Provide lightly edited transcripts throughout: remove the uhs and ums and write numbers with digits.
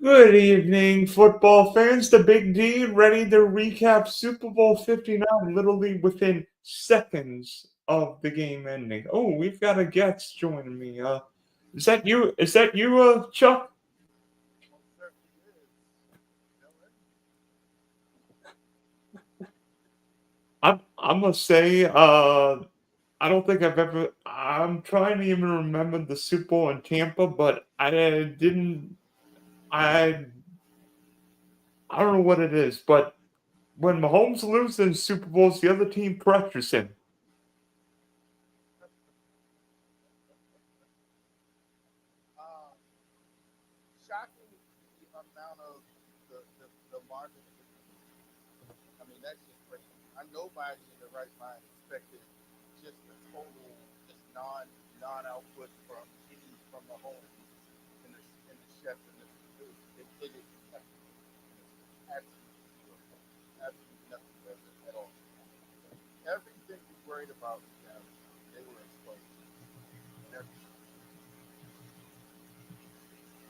Good evening, football fans. The Big D ready to recap Super Bowl 59, literally within seconds of the game ending. Oh, we've got a guest joining me. Is that you? Is that you, Chuck? I'm gonna say, I don't think I've ever. I'm trying to even remember the Super Bowl in Tampa, but I didn't. I I don't know what it is, but when Mahomes loses in Super Bowls, the other team pressures him.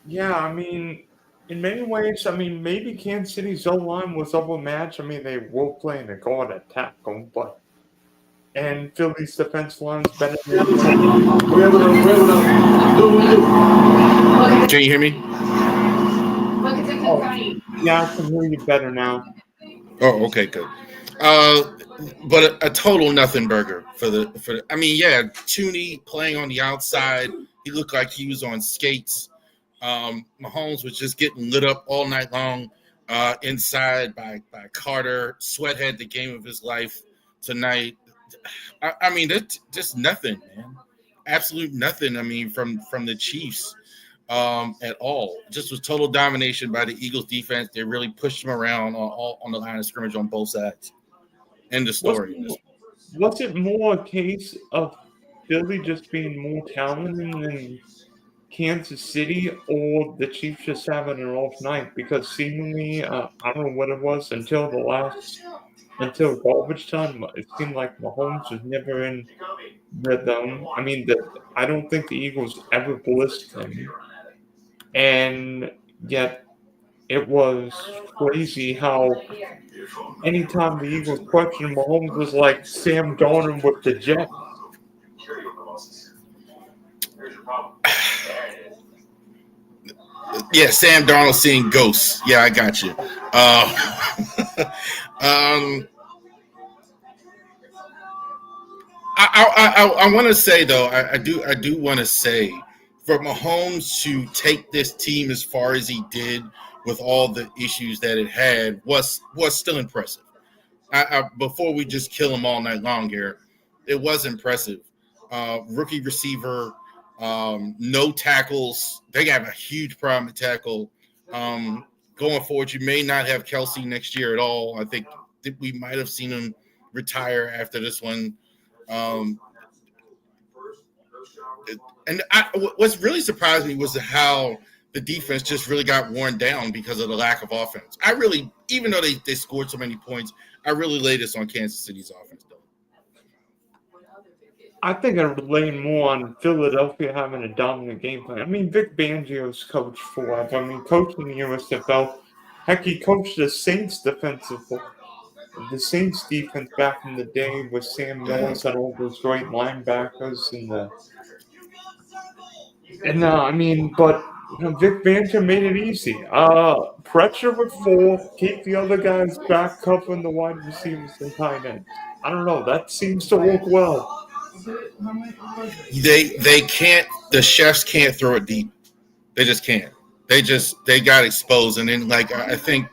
Yeah, I mean, in many ways, I mean, maybe Kansas City's O-line was overmatched. I mean, they were playing a guard at tackle, but and Philly's defense line's better than Can you hear me? oh, yeah, I can hear you better now. Oh, okay, good. Uh, but a total nothing burger for. I mean, yeah, Tooney playing on the outside. He looked like he was on skates. Mahomes was just getting lit up all night long inside by Carter. Sweat had the game of his life tonight. I mean, that's just nothing, man. Absolute nothing. I mean, from the Chiefs. At all. Just was total domination by the Eagles defense. They really pushed them around on the line of scrimmage on both sides. End of Was story. was it more a case of Philly just being more talented than Kansas City, or the Chiefs just having an off night? Because seemingly, I don't know what it was until garbage time. It seemed like Mahomes was never in rhythm. I mean, I don't think the Eagles ever blitzed him, and yet it was crazy how anytime the Eagles questioned Mahomes was like Sam Darnold with the Jets. Yeah, Sam Darnold seeing ghosts. Yeah, I got you. Um, I want to say though, I do want to say for Mahomes to take this team as far as he did with all the issues that it had was still impressive. Before we just kill him all night long here, it was impressive. Rookie receiver, no tackles. They have a huge problem at tackle. Going forward, you may not have Kelsey next year at all. I think that we might have seen him retire after this one. Um, what's really surprised me was how the defense just really got worn down because of the lack of offense. I really, even though they scored so many points, I really lay this on Kansas City's offense, though. I think I would lean more on Philadelphia having a dominant game plan. I mean, Vic Fangio's coached forever. I mean, coaching the USFL. Heck, he coached the Saints defense back in the day with Sam Mills and all those great linebackers I mean, but Vic Fangio made it easy. Pressure with four, keep the other guys back, covering the wide receivers and tight ends. I don't know. That seems to work well. They can't. The chefs can't throw it deep. They just can't. They got exposed, and then like I think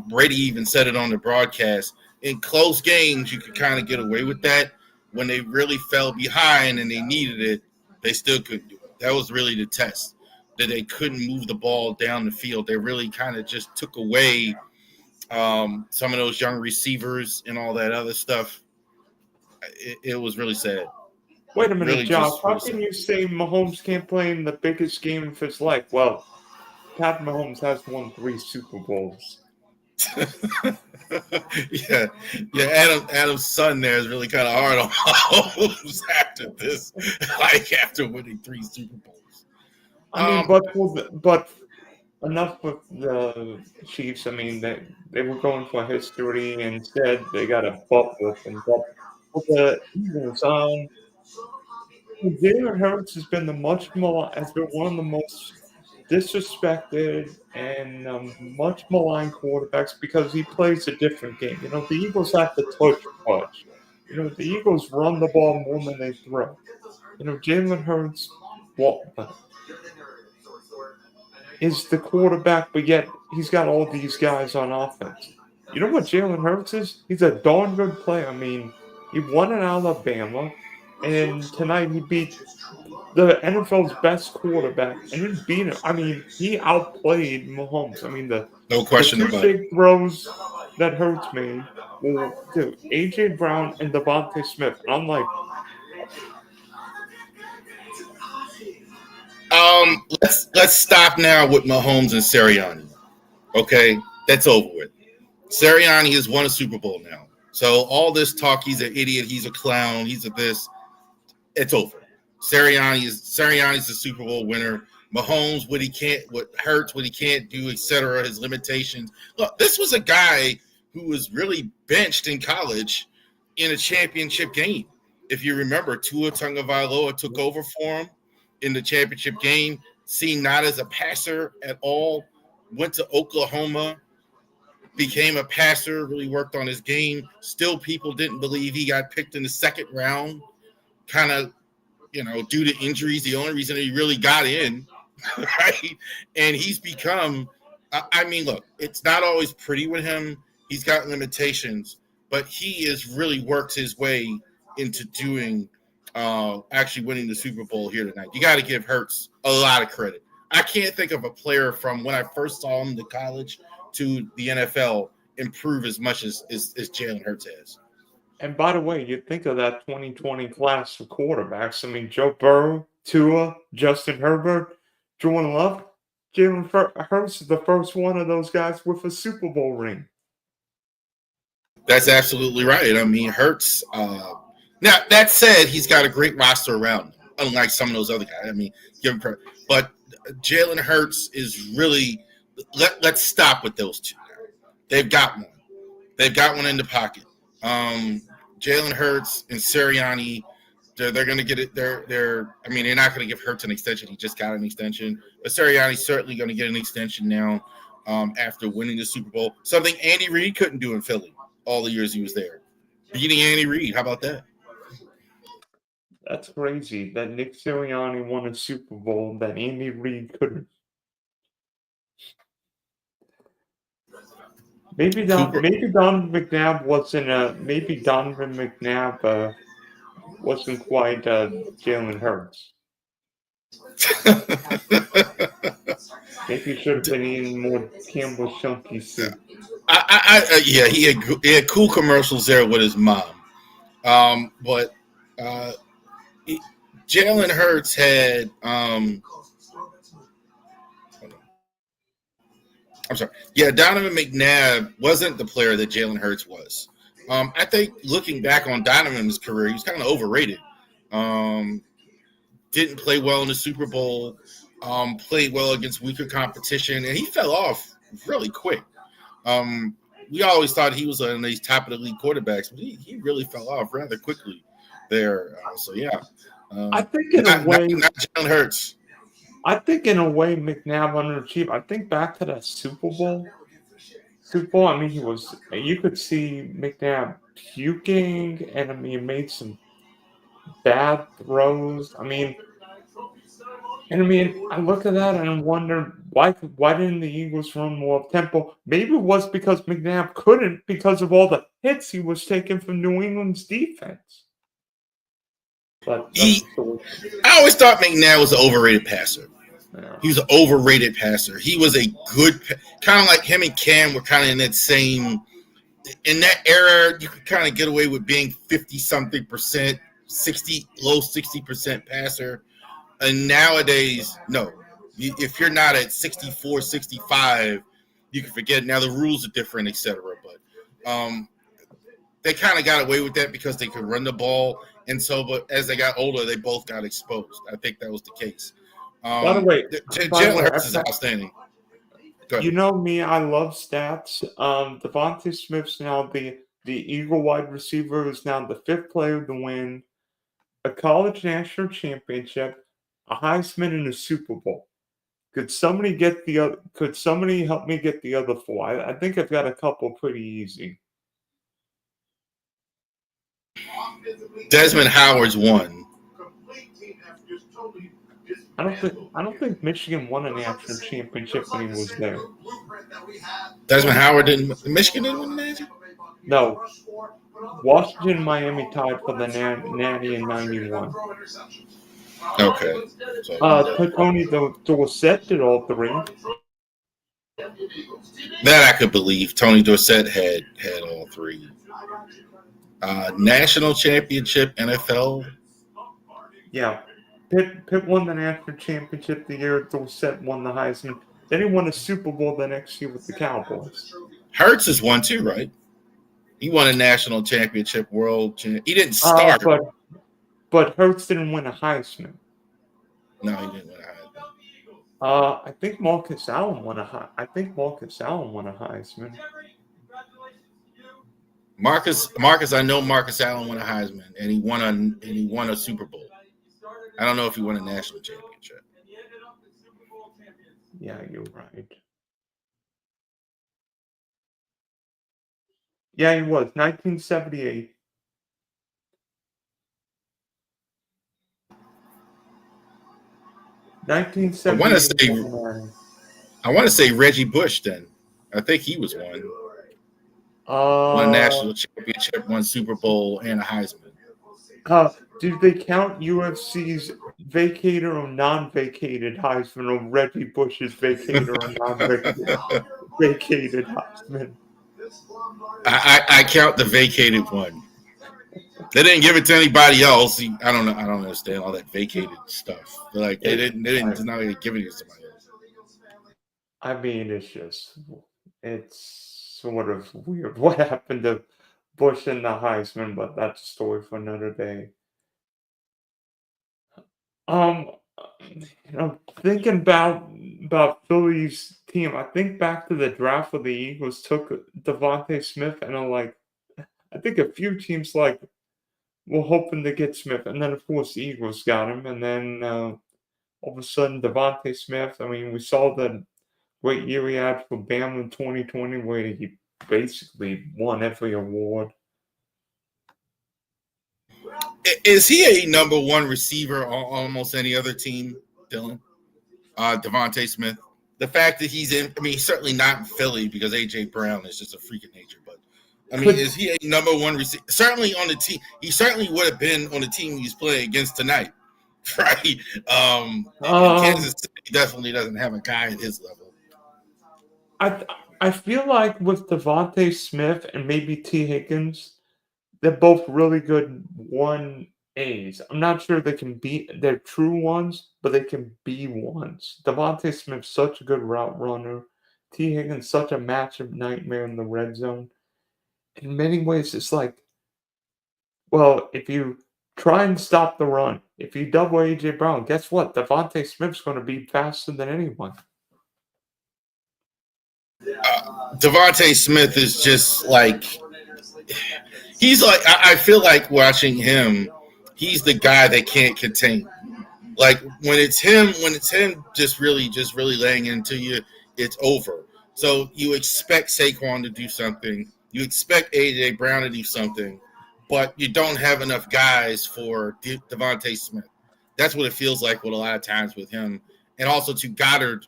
Brady even said it on the broadcast. In close games, you could kind of get away with that. When they really fell behind and they needed it, they still couldn't do it. That was really the test. That they couldn't move the ball down the field. They really kind of just took away some of those young receivers and all that other stuff. It was really sad. Wait a minute, Really, Josh. just How really can sad. you say Mahomes can't play in the biggest game of his life? Well, Pat Mahomes has won 3 Super Bowls. Yeah, yeah. Adam's son there is really kind of hard on Mahomes after this, like after winning 3 Super Bowls. I mean, Um, but enough with the Chiefs. I mean, they were going for history. Instead, they got a butt whooping. But with the Eagles, Jalen Hurts has been one of the most disrespected and much maligned quarterbacks because he plays a different game. You know, the Eagles have to touch. You know, the Eagles run the ball more than they throw. You know, Jalen Hurts, well, is the quarterback, but yet he's got all these guys on offense. You know what Jalen Hurts is? He's a darn good player. I mean, he won in Alabama, and tonight he beat the NFL's best quarterback, and he beat him. I mean, he outplayed Mahomes. I mean, No the question two about it. big throws that Hurts made were to AJ Brown and Devontae Smith. And I'm like, Let's stop now with Mahomes and Sirianni. Okay, that's over with. Sirianni has won a Super Bowl now. So all this talk, he's an idiot, he's a clown, he's a this, it's over. Sirianni's the Super Bowl winner. Mahomes, what hurts, what he can't do, etc., his limitations. Look, this was a guy who was really benched in college in a championship game. If you remember, Tua Tagovailoa took over for him in the championship game, seen not as a passer at all, went to Oklahoma, became a passer, really worked on his game. Still, people didn't believe he got picked in the second round, kind of, due to injuries. The only reason he really got in, right? And he's become, look, it's not always pretty with him. He's got limitations, but he has really worked his way into doing, actually winning the Super Bowl here tonight. You got to give Hurts a lot of credit. I can't think of a player from when I first saw him to college to the NFL improve as much as Jalen Hurts has. and by the way, you think of that 2020 class of quarterbacks. I mean, Joe Burrow, Tua, Justin Herbert, Jordan Love. Hurts is the first one of those guys with a Super Bowl ring. That's absolutely right. I mean, Hurts. Now that said, he's got a great roster around him, unlike some of those other guys. I mean, give him credit. But Jalen Hurts is really. Let's stop with those two. They've got one. They've got one in the pocket. Jalen Hurts and Sirianni, they're going to get it. They're not going to give Hurts an extension. He just got an extension. But Sirianni's certainly going to get an extension now after winning the Super Bowl. Something Andy Reid couldn't do in Philly all the years he was there. Beating Andy Reid. How about that? That's crazy that Nick Sirianni won a Super Bowl that Andy Reid couldn't. Maybe Donovan McNabb wasn't quite Jalen Hurts. Maybe he should have been eating more Campbell's Chunky soup. Yeah, he had cool commercials there with his mom. But Jalen Hurts had I'm sorry. Yeah, Donovan McNabb wasn't the player that Jalen Hurts was. I think looking back on Donovan's career, he was kind of overrated. Didn't play well in the Super Bowl. Played well against weaker competition, and he fell off really quick. We always thought he was one of these top of the league quarterbacks, but he really fell off rather quickly there. I think in a way, not Jalen Hurts. I think in a way, McNabb underachieved. I think back to that Super Bowl. I mean, you could see McNabb puking, and I mean, he made some bad throws. I look at that and I wonder why didn't the Eagles run more up tempo? Maybe it was because McNabb couldn't because of all the hits he was taking from New England's defense. But I always thought McNabb was an overrated passer. Yeah. He was an overrated passer. He was a good, kind of like him and Cam were kind of in that same. In that era, you could kind of get away with being 50-something percent, low 60% passer. And nowadays, no. If you're not at 64, 65, you can forget. Now the rules are different, etc. But they kind of got away with that because they could run the ball. And so, but as they got older, they both got exposed. I think that was the case. By the way, Jalen Hurts is outstanding. You know me, I love stats. Devontae Smith's now the Eagle wide receiver is now the 5th player to win a college national championship, a Heisman, and a Super Bowl. Could somebody get the other? Could somebody help me get the other 4? I think I've got a couple pretty easy. Desmond Howard's one. I don't think Michigan won a national championship when he was there. Desmond Howard didn't. Michigan didn't win the national. No, Washington, Miami tied for the Natty in '91. Okay. So, Tony Dorsett did all 3. That I could believe. Tony Dorsett had all 3. National championship, NFL. Yeah. Pitt won the national championship the year Dorsett won the Heisman. Then he won a Super Bowl the next year with the Cowboys. Hurts has won too, right? He won a national championship, he didn't start. But Hurts didn't win a Heisman. No, he didn't win a Heisman. I think Marcus Allen won a Heisman. Marcus, I know Marcus Allen won a Heisman, and he won a Super Bowl. I don't know if he won a national championship. Yeah, you're right. Yeah, he was 1978. I want to say Reggie Bush. Then I think he was one. Won a national championship, won Super Bowl, and a Heisman. Do they count UFC's vacated or non-vacated Heisman, or Reggie Bush's vacated or non-vacated Heisman? I count the vacated one. They didn't give it to anybody else. I don't know. I don't understand all that vacated stuff. Like they didn't not give it to somebody else. I mean, it's sort of weird what happened to Bush and the Heisman, but that's a story for another day. Thinking about Philly's team, I think back to the draft where the Eagles took Devontae Smith, and I think a few teams were hoping to get Smith, and then of course the Eagles got him, and then all of a sudden Devontae Smith. I mean, we saw the great year he had for Bama in 2020, where he basically won every award. Is he a number 1 receiver on almost any other team, Dylan? Devontae Smith. The fact that he's he's certainly not in Philly because A.J. Brown is just a freak of nature. But, is he a number 1 receiver? Certainly on the team. He certainly would have been on the team he's playing against tonight, right? Kansas City definitely doesn't have a guy at his level. I feel like with Devontae Smith and maybe T. Higgins, they're both really good 1As. I'm not sure they can be they're true ones, but they can be ones. Devontae Smith's such a good route runner. T. Higgins such a matchup nightmare in the red zone. In many ways, it's like, well, if you try and stop the run, if you double A.J. Brown, guess what? Devontae Smith's going to be faster than anyone. Devontae Smith is just like he's like I feel like watching him. He's the guy that can't contain. Like when it's him just really laying into you, it's over. So you expect Saquon to do something. You expect A.J. Brown to do something, but you don't have enough guys for Devontae Smith. That's what it feels like with a lot of times with him, and also to Goddard.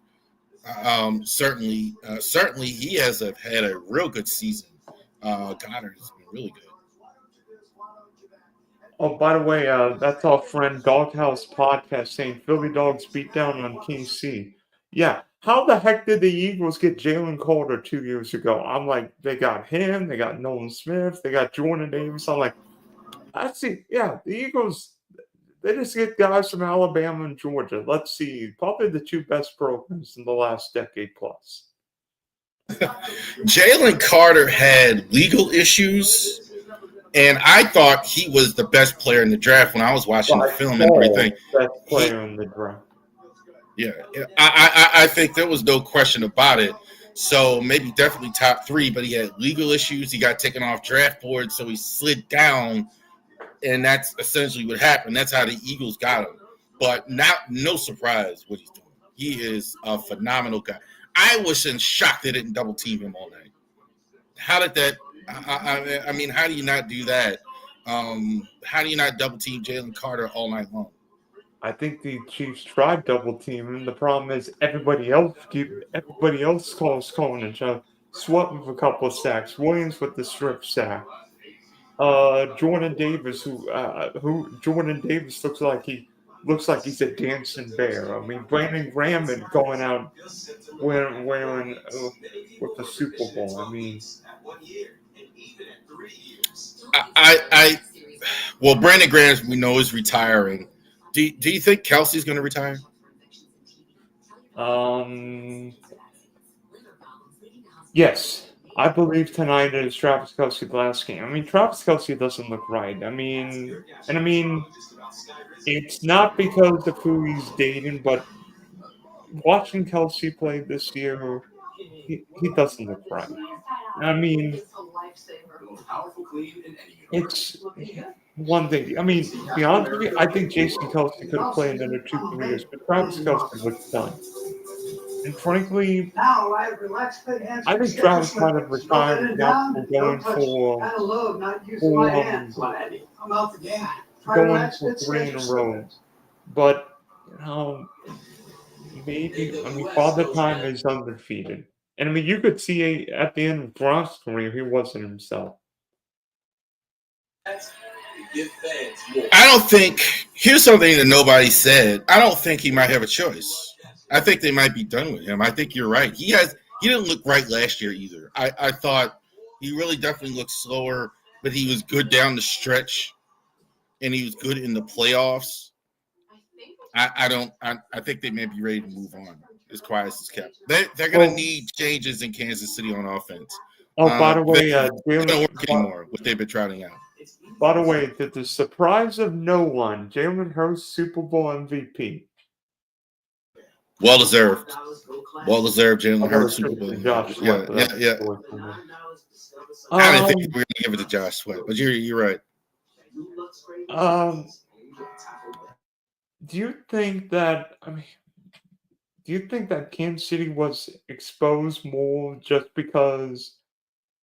Certainly, he has had a real good season. Goddard has been really good. Oh, by the way, that's our friend Doghouse Podcast saying Philly Dogs beat down on KC. Yeah, how the heck did the Eagles get Jalen Carter 2 years ago? I'm like, they got him, they got Nolan Smith, they got Jordan Davis. I'm like, I see. Yeah, the Eagles. They just get guys from Alabama and Georgia. Let's see. Probably the 2 best programs in the last decade plus. Jalen Carter had legal issues, and I thought he was the best player in the draft when I was watching the film and everything. Best player in the draft. Yeah, I think there was no question about it. So maybe definitely top three, but he had legal issues. He got taken off draft board, so he slid down, and that's essentially what happened. That's how the Eagles got him. But no surprise what he's doing. He is a phenomenal guy. I was in shock they didn't double team him all night. How did that? I mean, how do you not do that? How do you not double team Jalen Carter all night long? I think the Chiefs tried double teaming. The problem is everybody else calling and Sweat with a couple of sacks, Williams with the strip sack. Jordan Davis, who Jordan Davis looks like he's a dancing bear. I mean, Brandon Graham and going out wearing with the Super Bowl. I mean, I well, Brandon Graham we know is retiring. Do you think Kelsey's going to retire? Yes, I believe tonight is Travis Kelce's last game. I mean, Travis Kelce doesn't look right. I mean, it's not because of who he's dating, but watching Kelsey play this year, he doesn't look right. I mean, it's one thing. I mean, to be honest with you, I think Jason Kelsey could have played another 2, 3 years, but Travis Kelsey looks done. And frankly, I think Travis might have retired now for going for 3 in a row. But you know, maybe I mean Father Time is undefeated. And I mean you could see at the end of Gronk's career he wasn't himself. I don't think. Here's something that nobody said. I don't think he might have a choice. I think they might be done with him. I think you're right. He didn't look right last year either. I thought he really definitely looked slower, but he was good down the stretch, and he was good in the playoffs. I think they may be ready to move on. As quiet as it's kept, they're going to need changes in Kansas City on offense. Oh, by the way, They're not going to work anymore. What they've been trotting out. By the way, to the surprise of no one, Jalen Hurts Super Bowl MVP. Well deserved. Jalen Hurts Super Bowl. Josh Yeah. I didn't think we were going to give it to Josh Sweat, but you're right. Do you think that Kansas City was exposed more just because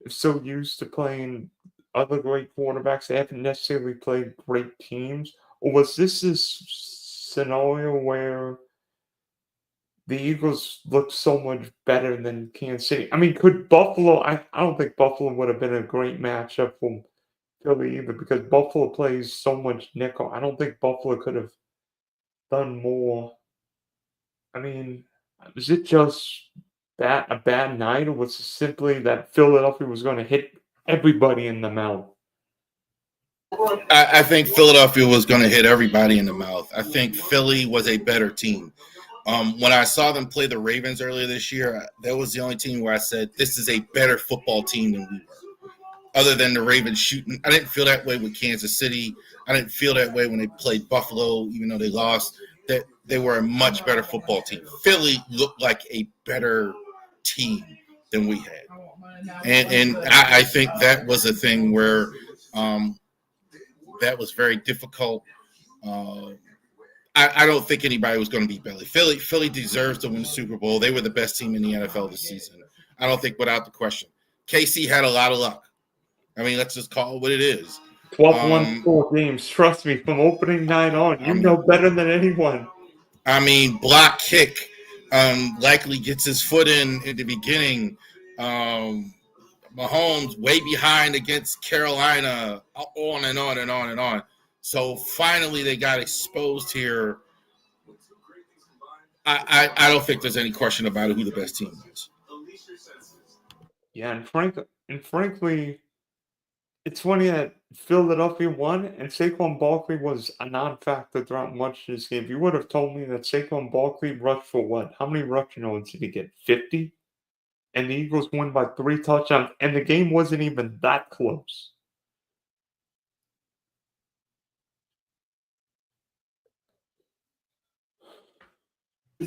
they're so used to playing other great quarterbacks? They haven't necessarily played great teams, or was this scenario where the Eagles looked so much better than Kansas City? I mean, could Buffalo? I don't think Buffalo would have been a great matchup for Philly either because Buffalo plays so much nickel. I don't think Buffalo could have done more. I mean, was it just a bad night, or was it simply that Philadelphia was going to hit everybody in the mouth? I think Philadelphia was going to hit everybody in the mouth. I think Philly was a better team. When I saw them play the Ravens earlier this year, that was the only team where I said, this is a better football team than we were. Other than the Ravens shooting. I didn't feel that way with Kansas City. I didn't feel that way when they played Buffalo, even though they lost. That they were a much better football team. Philly looked like a better team than we had. And I think that was a thing where that was very difficult. I don't think anybody was going to beat Philly. Philly deserves to win the Super Bowl. They were the best team in the NFL this season. I don't think without the question. KC had a lot of luck. I mean, let's just call it what it is. 12-1 4 games. Trust me, from opening night on, you know better than anyone. I mean, block kick likely gets his foot in the beginning. Mahomes way behind against Carolina, on and on and on and on. So finally they got exposed here. I don't think there's any question about it who the best team was. Yeah, and frankly, it's funny that Philadelphia won and Saquon Barkley was a non-factor throughout much of this game. If you would have told me that Saquon Barkley rushed for what? How many rushing yards did he get? 50? And the Eagles won by 3 touchdowns, and the game wasn't even that close.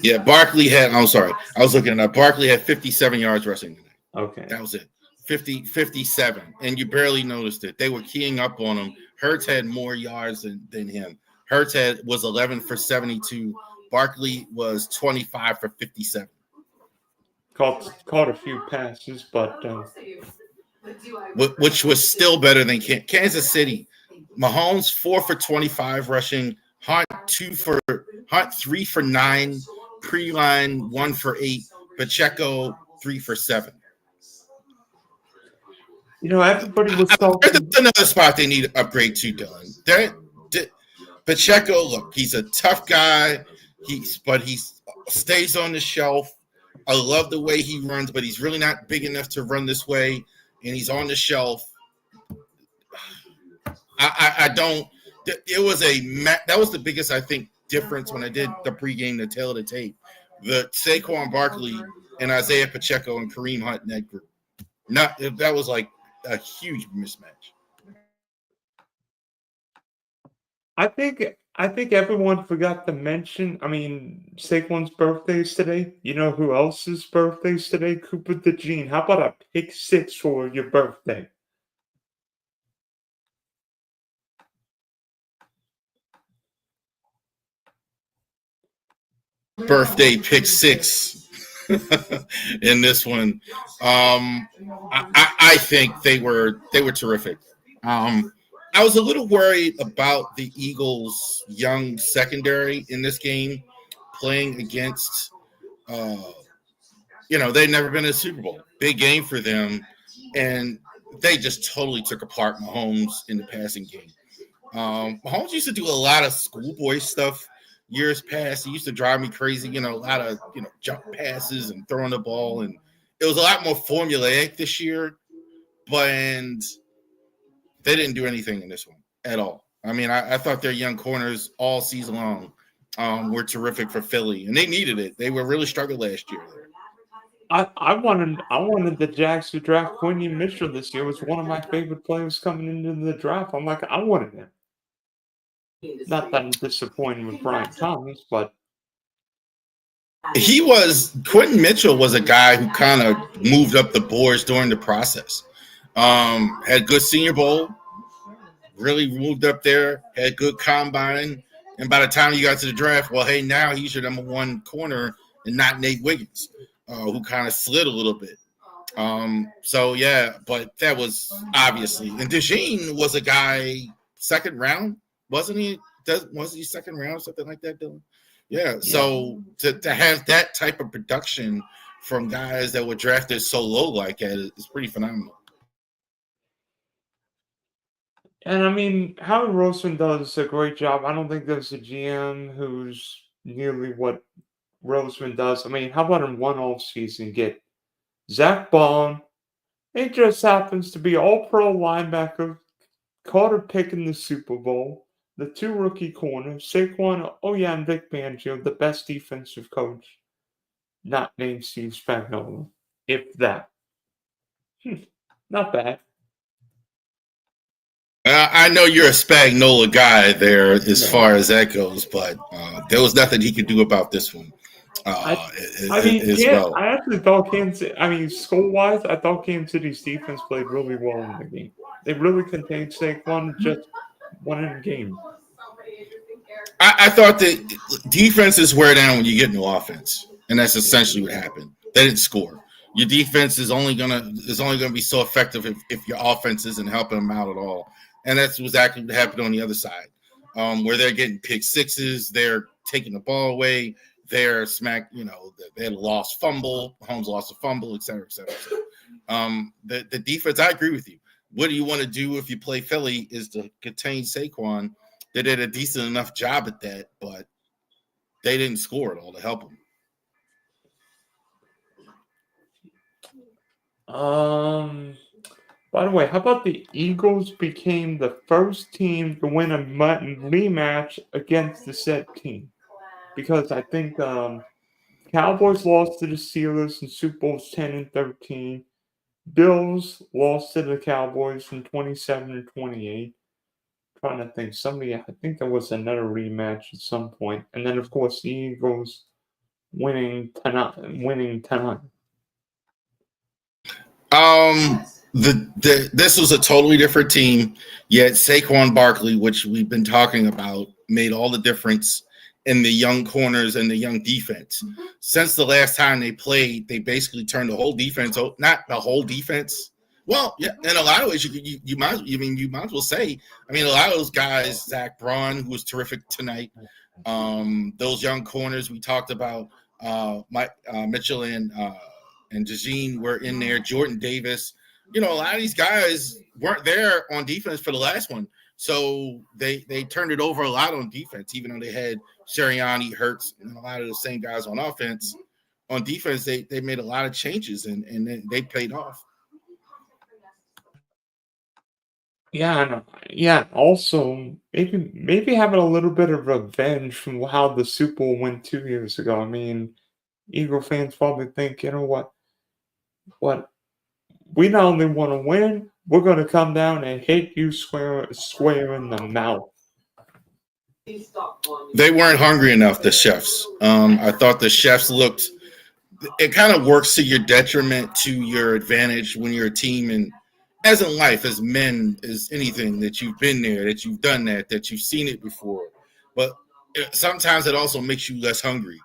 Yeah, Barkley had. I'm sorry, I was looking at Barkley had 57 yards rushing today. Okay. That was it. 57. And you barely noticed it. They were keying up on him. Hurts had more yards than him. Hurts was 11 for 72. Barkley was 25 for 57. Caught a few passes, but Which was still better than Kansas City. Mahomes 4 for 25 rushing. Hunt 3 for 9. Pre-line 1 for 8. Pacheco 3 for 7. everybody was talking. That's another spot they need to upgrade to, Dylan. Pacheco, look, he's a tough guy. He stays on the shelf. I love the way he runs, but he's really not big enough to run this way, and he's on the shelf. I don't. It was that was the biggest, I think, difference when I did the pregame, the tail of the tape. The Saquon Barkley and Isaiah Pacheco and Kareem Hunt in that group. That was like a huge mismatch. I think everyone forgot to mention. I mean, Saquon's birthday is today. You know who else's birthday is today? Cooper DeJean. How about a pick 6 for your birthday? Birthday pick 6 in this one. I think they were terrific. I was a little worried about the Eagles' young secondary in this game, playing against. They've never been in a Super Bowl. Big game for them, and they just totally took apart Mahomes in the passing game. Mahomes used to do a lot of schoolboy stuff years past. He used to drive me crazy, a lot of, jump passes and throwing the ball. And it was a lot more formulaic this year, but they didn't do anything in this one at all. I mean, I thought their young corners all season long were terrific for Philly, and they needed it. They were really struggling last year. I wanted the Jags to draft Quinton Mitchell this year. It was one of my favorite players coming into the draft. I'm like, I wanted him. Not that I'm disappointed with Brian Thomas, but Quinton Mitchell was a guy who kind of moved up the boards during the process. Had good Senior Bowl, really moved up there, had good combine, and by the time you got to the draft, well, hey, now he's your number one corner and not Nate Wiggins, who kind of slid a little bit. So yeah, but that was obviously, and DeJean was a guy second round, wasn't he? Wasn't he second round, something like that, Dylan? Yeah. So to have that type of production from guys that were drafted so low like that is pretty phenomenal. And I mean, Howard Roseman does a great job. I don't think there's a GM who's nearly what Roseman does. I mean, how about in one off season get Zach Bond? It just happens to be all-pro linebacker, caught a pick in the Super Bowl. The 2 rookie corners, Saquon, and Vic Fangio, the best defensive coach, not named Steve Spagnuolo, if that. Not bad. I know you're a Spagnuolo guy there as far as that goes, but there was nothing he could do about this one. I actually thought score-wise, I thought Kansas City's defense played really well in the game. They really contained Saquon, just won in the game. I thought that defenses wear down when you get no offense, and that's essentially what happened. They didn't score. Your defense is only gonna be so effective if your offense isn't helping them out at all, and that's exactly what happened on the other side, where they're getting pick sixes, they're taking the ball away, they're smacked. They had a lost fumble, Holmes lost a fumble, et cetera, et cetera, et cetera. The defense, I agree with you. What do you want to do if you play Philly is to contain Saquon. They did a decent enough job at that, but they didn't score at all to help them. By the way, how about the Eagles became the first team to win a rematch against the said team? Because I think Cowboys lost to the Steelers in Super Bowls 10 and 13. Bills lost to the Cowboys in 27 and 28. Trying to think, I think there was another rematch at some point. And then, of course, the Eagles winning tonight. This was a totally different team. Yet Saquon Barkley, which we've been talking about, made all the difference in the young corners and the young defense. Since the last time they played, they basically turned the whole defense. Not the whole defense. Well, yeah, in a lot of ways, you might as well say. I mean, a lot of those guys, Zach Braun, who was terrific tonight. Those young corners we talked about, Mike Mitchell and Jajeen were in there. Jordan Davis. A lot of these guys weren't there on defense for the last one. So they turned it over a lot on defense, even though they had Sirianni, Hurts, and a lot of the same guys on offense. On defense, they made a lot of changes, and they paid off. Yeah. Also, maybe having a little bit of revenge from how the Super Bowl went 2 years ago. I mean, Eagle fans probably think, you know what? We not only want to win, we're going to come down and hit you square in the mouth. They weren't hungry enough, the chefs. I thought the chefs looked. It kind of works to your detriment, to your advantage when you're a team, and as in life, as men, as anything, that you've been there, that you've done that you've seen it before. But sometimes it also makes you less hungry.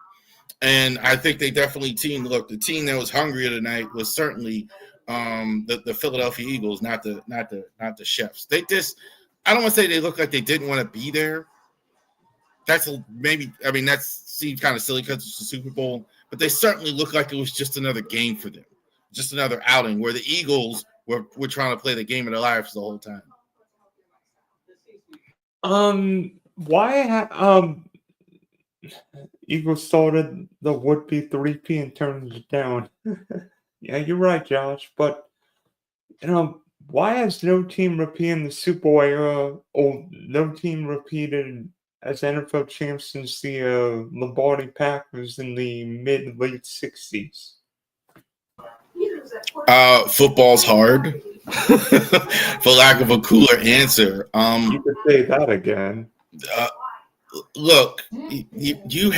And I think they definitely the team that was hungrier tonight was certainly the Philadelphia Eagles, not the chefs. They just, I don't want to say they look like they didn't want to be there. That seems kind of silly because it's the Super Bowl, but they certainly look like it was just another game for them, just another outing where the Eagles were trying to play the game of their lives the whole time. Eagles started the would-be 3P and turned it down. Yeah, you're right, Josh. But why has no team repeated the Super Bowl era, or no team repeated as NFL champs since the Lombardi Packers in the mid-late 60s? Football's hard, for lack of a cooler answer. You could say that again. Look, we've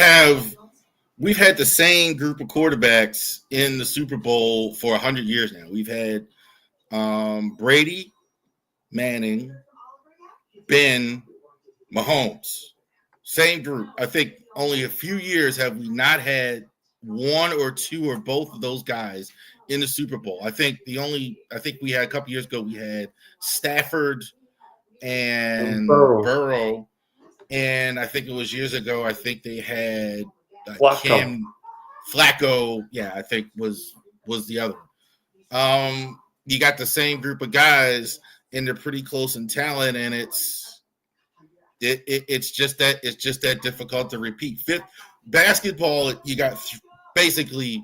had the same group of quarterbacks in the Super Bowl for 100 years now. We've had Brady, Manning, Ben, Mahomes. Same group. I think only a few years have we not had one or two or both of those guys in the Super Bowl. I think we had a couple years ago, we had Stafford and Burrow. And I think it was years ago, I think they had Flacco. Yeah, I think was the other one. You got the same group of guys, and they're pretty close in talent, and it's just that difficult to repeat. Basketball, you got basically,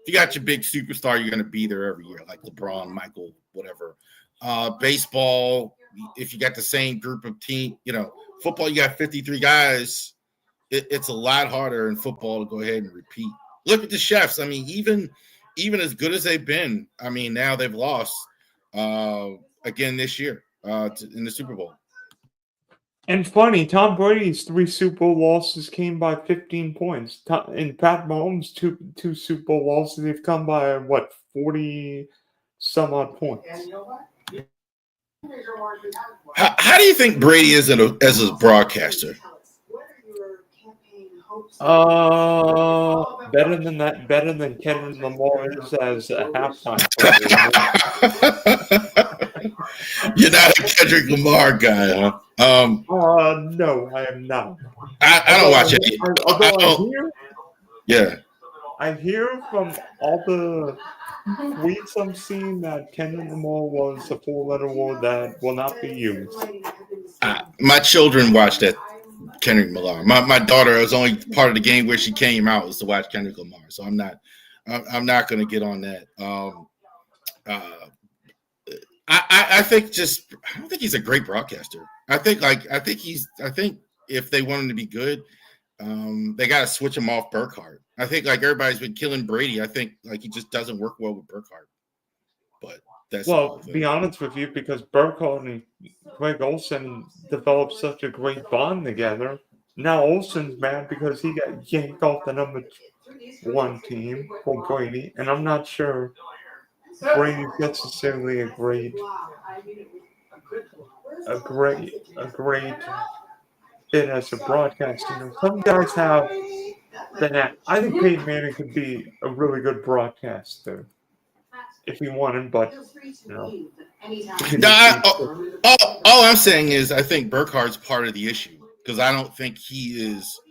if you got your big superstar, you're going to be there every year, like LeBron, Michael, whatever. Baseball, if you got the same group of team, football, you got 53 guys. It's a lot harder in football to go ahead and repeat. Look at the chefs. I mean, even as good as they've been, I mean, now they've lost again this year in the Super Bowl. And funny, Tom Brady's 3 Super Bowl losses came by 15 points. And Pat Mahomes' two Super Bowl losses, they've come by, 40 some odd points. How do you think Brady is as a broadcaster? Better than Kendrick Lamar is as a halftime player. You're not a Kendrick Lamar guy, huh? No, I am not. I don't watch it. I hear from all the tweets I'm seeing that Kendrick Lamar was a 4-letter word that will not be used. My children watched that Kendrick Lamar. My daughter was only part of the game where she came out was to watch Kendrick Lamar. So I'm not going to get on that. I think I don't think he's a great broadcaster. I think if they want him to be good, they got to switch him off Burkhardt. I think everybody's been killing Brady. I think he just doesn't work well with Burkhardt. But that's to be honest with you, because Burkhardt and Greg Olsen developed such a great bond together. Now Olsen's mad because he got yanked off the number one team for Brady, and I'm not sure Brady's necessarily a great fit as a broadcaster. Some guys have that. I think Peyton Manning could be a really good broadcaster if he wanted, but you know, No, all I'm saying is I think Burkhardt's part of the issue because I don't think he is.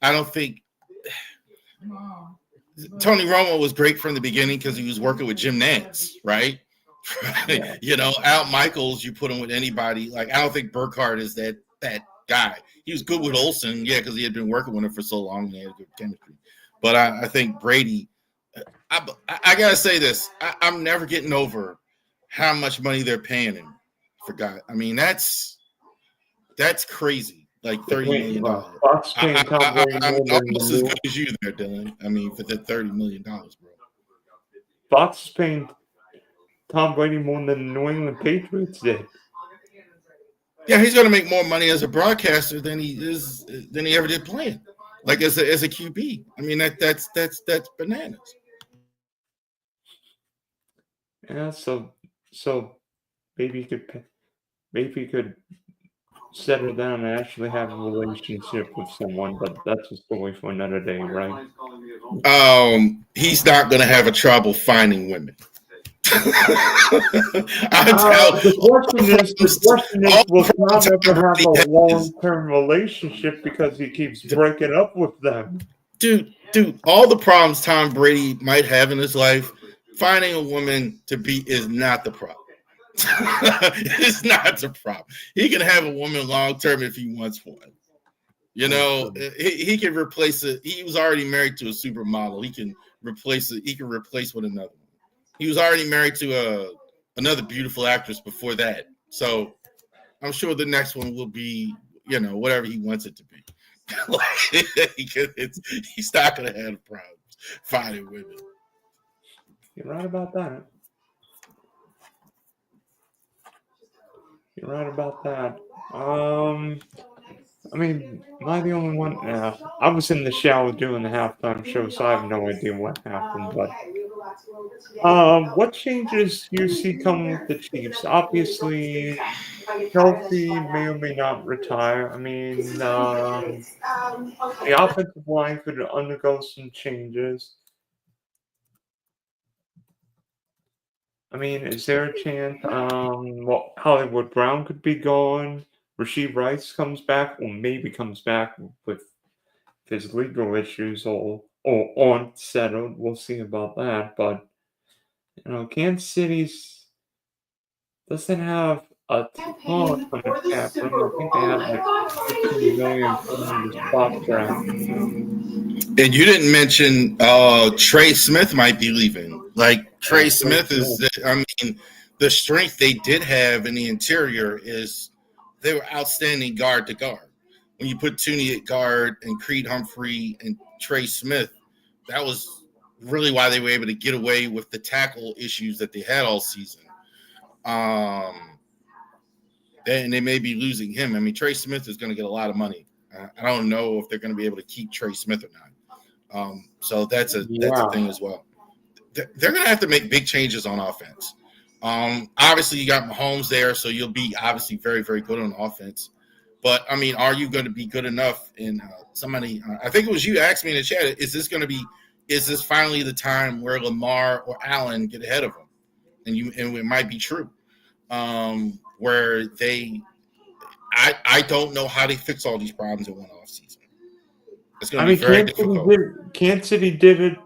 I don't think Tony Romo was great from the beginning because he was working with Jim Nantz, right? yeah. Al Michaels, you put him with anybody. Like I don't think Burkhardt is that guy. He was good with Olsen, yeah, because he had been working with him for so long and they had good chemistry. But I think Brady. I gotta say this. I'm never getting over how much money they're paying him for God. I mean, that's crazy. Like $30 million. Bucks paying Tom Brady I'm more than almost as good as you there, Dylan. I mean, for the $30 million, bro. Bucks paying Tom Brady more than the New England Patriots did. Yeah, he's going to make more money as a broadcaster than he ever did playing, like as a QB. I mean, that's bananas. Yeah, so maybe he could settle down and actually have a relationship with someone, but that's a story for another day, right? He's not going to have a trouble finding women. The question is, will Tom ever have a long-term relationship because he keeps breaking up with them? Dude, all the problems Tom Brady might have in his life, finding a woman to be is not the problem. It's not the problem. He can have a woman long term if he wants one. He can replace it. He was already married to a supermodel. He can replace it. He can replace with another one. He was already married to another beautiful actress before that. So I'm sure the next one will be, whatever he wants it to be. He's not going to have problems finding women. You're right about that. I mean, am I the only one? Yeah, I was in the shower doing the halftime show, so I have no idea what happened. But what changes do you see coming with the Chiefs? Obviously, Kelsey may or may not retire. I mean, the offensive line could undergo some changes. I mean, is there a chance Hollywood Brown could be gone? Rasheed Rice comes back, or maybe comes back with his legal issues all aren't settled. We'll see about that. But Kansas City's doesn't have a ton of cap room. I think they have like 15 million from the spot draft. And you didn't mention Trey Smith might be leaving. Like Trey Smith is, I mean, the strength they did have in the interior is they were outstanding guard to guard. When you put Tooney at guard and Creed Humphrey and Trey Smith, that was really why they were able to get away with the tackle issues that they had all season. And they may be losing him. I mean, Trey Smith is going to get a lot of money. I don't know if they're going to be able to keep Trey Smith or not. So that's a thing as well. They're going to have to make big changes on offense. Obviously, you got Mahomes there, so you'll be obviously very, very good on offense. But, I mean, are you going to be good enough in somebody I think it was you asked me in the chat, is this finally the time where Lamar or Allen get ahead of them? And it might be true. Where I don't know how they fix all these problems in one offseason. It's going to be very difficult. Kansas City did it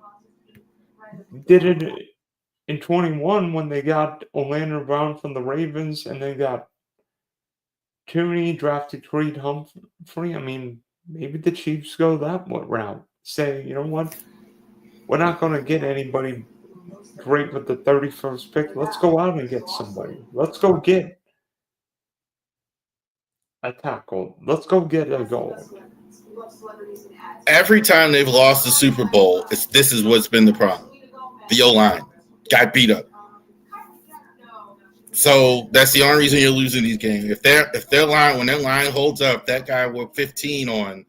in 21 when they got Orlando Brown from the Ravens and they got Tooney, drafted Creed Humphrey. I mean, maybe the Chiefs go that route. Say, you know what? We're not going to get anybody great with the 31st pick. Let's go out and get somebody. Let's go get a tackle. Let's go get a goal. Every time they've lost the Super Bowl, this is what's been the problem. The O-line got beat up. So that's the only reason you're losing these games. If their line, when their line holds up, that guy with 15 on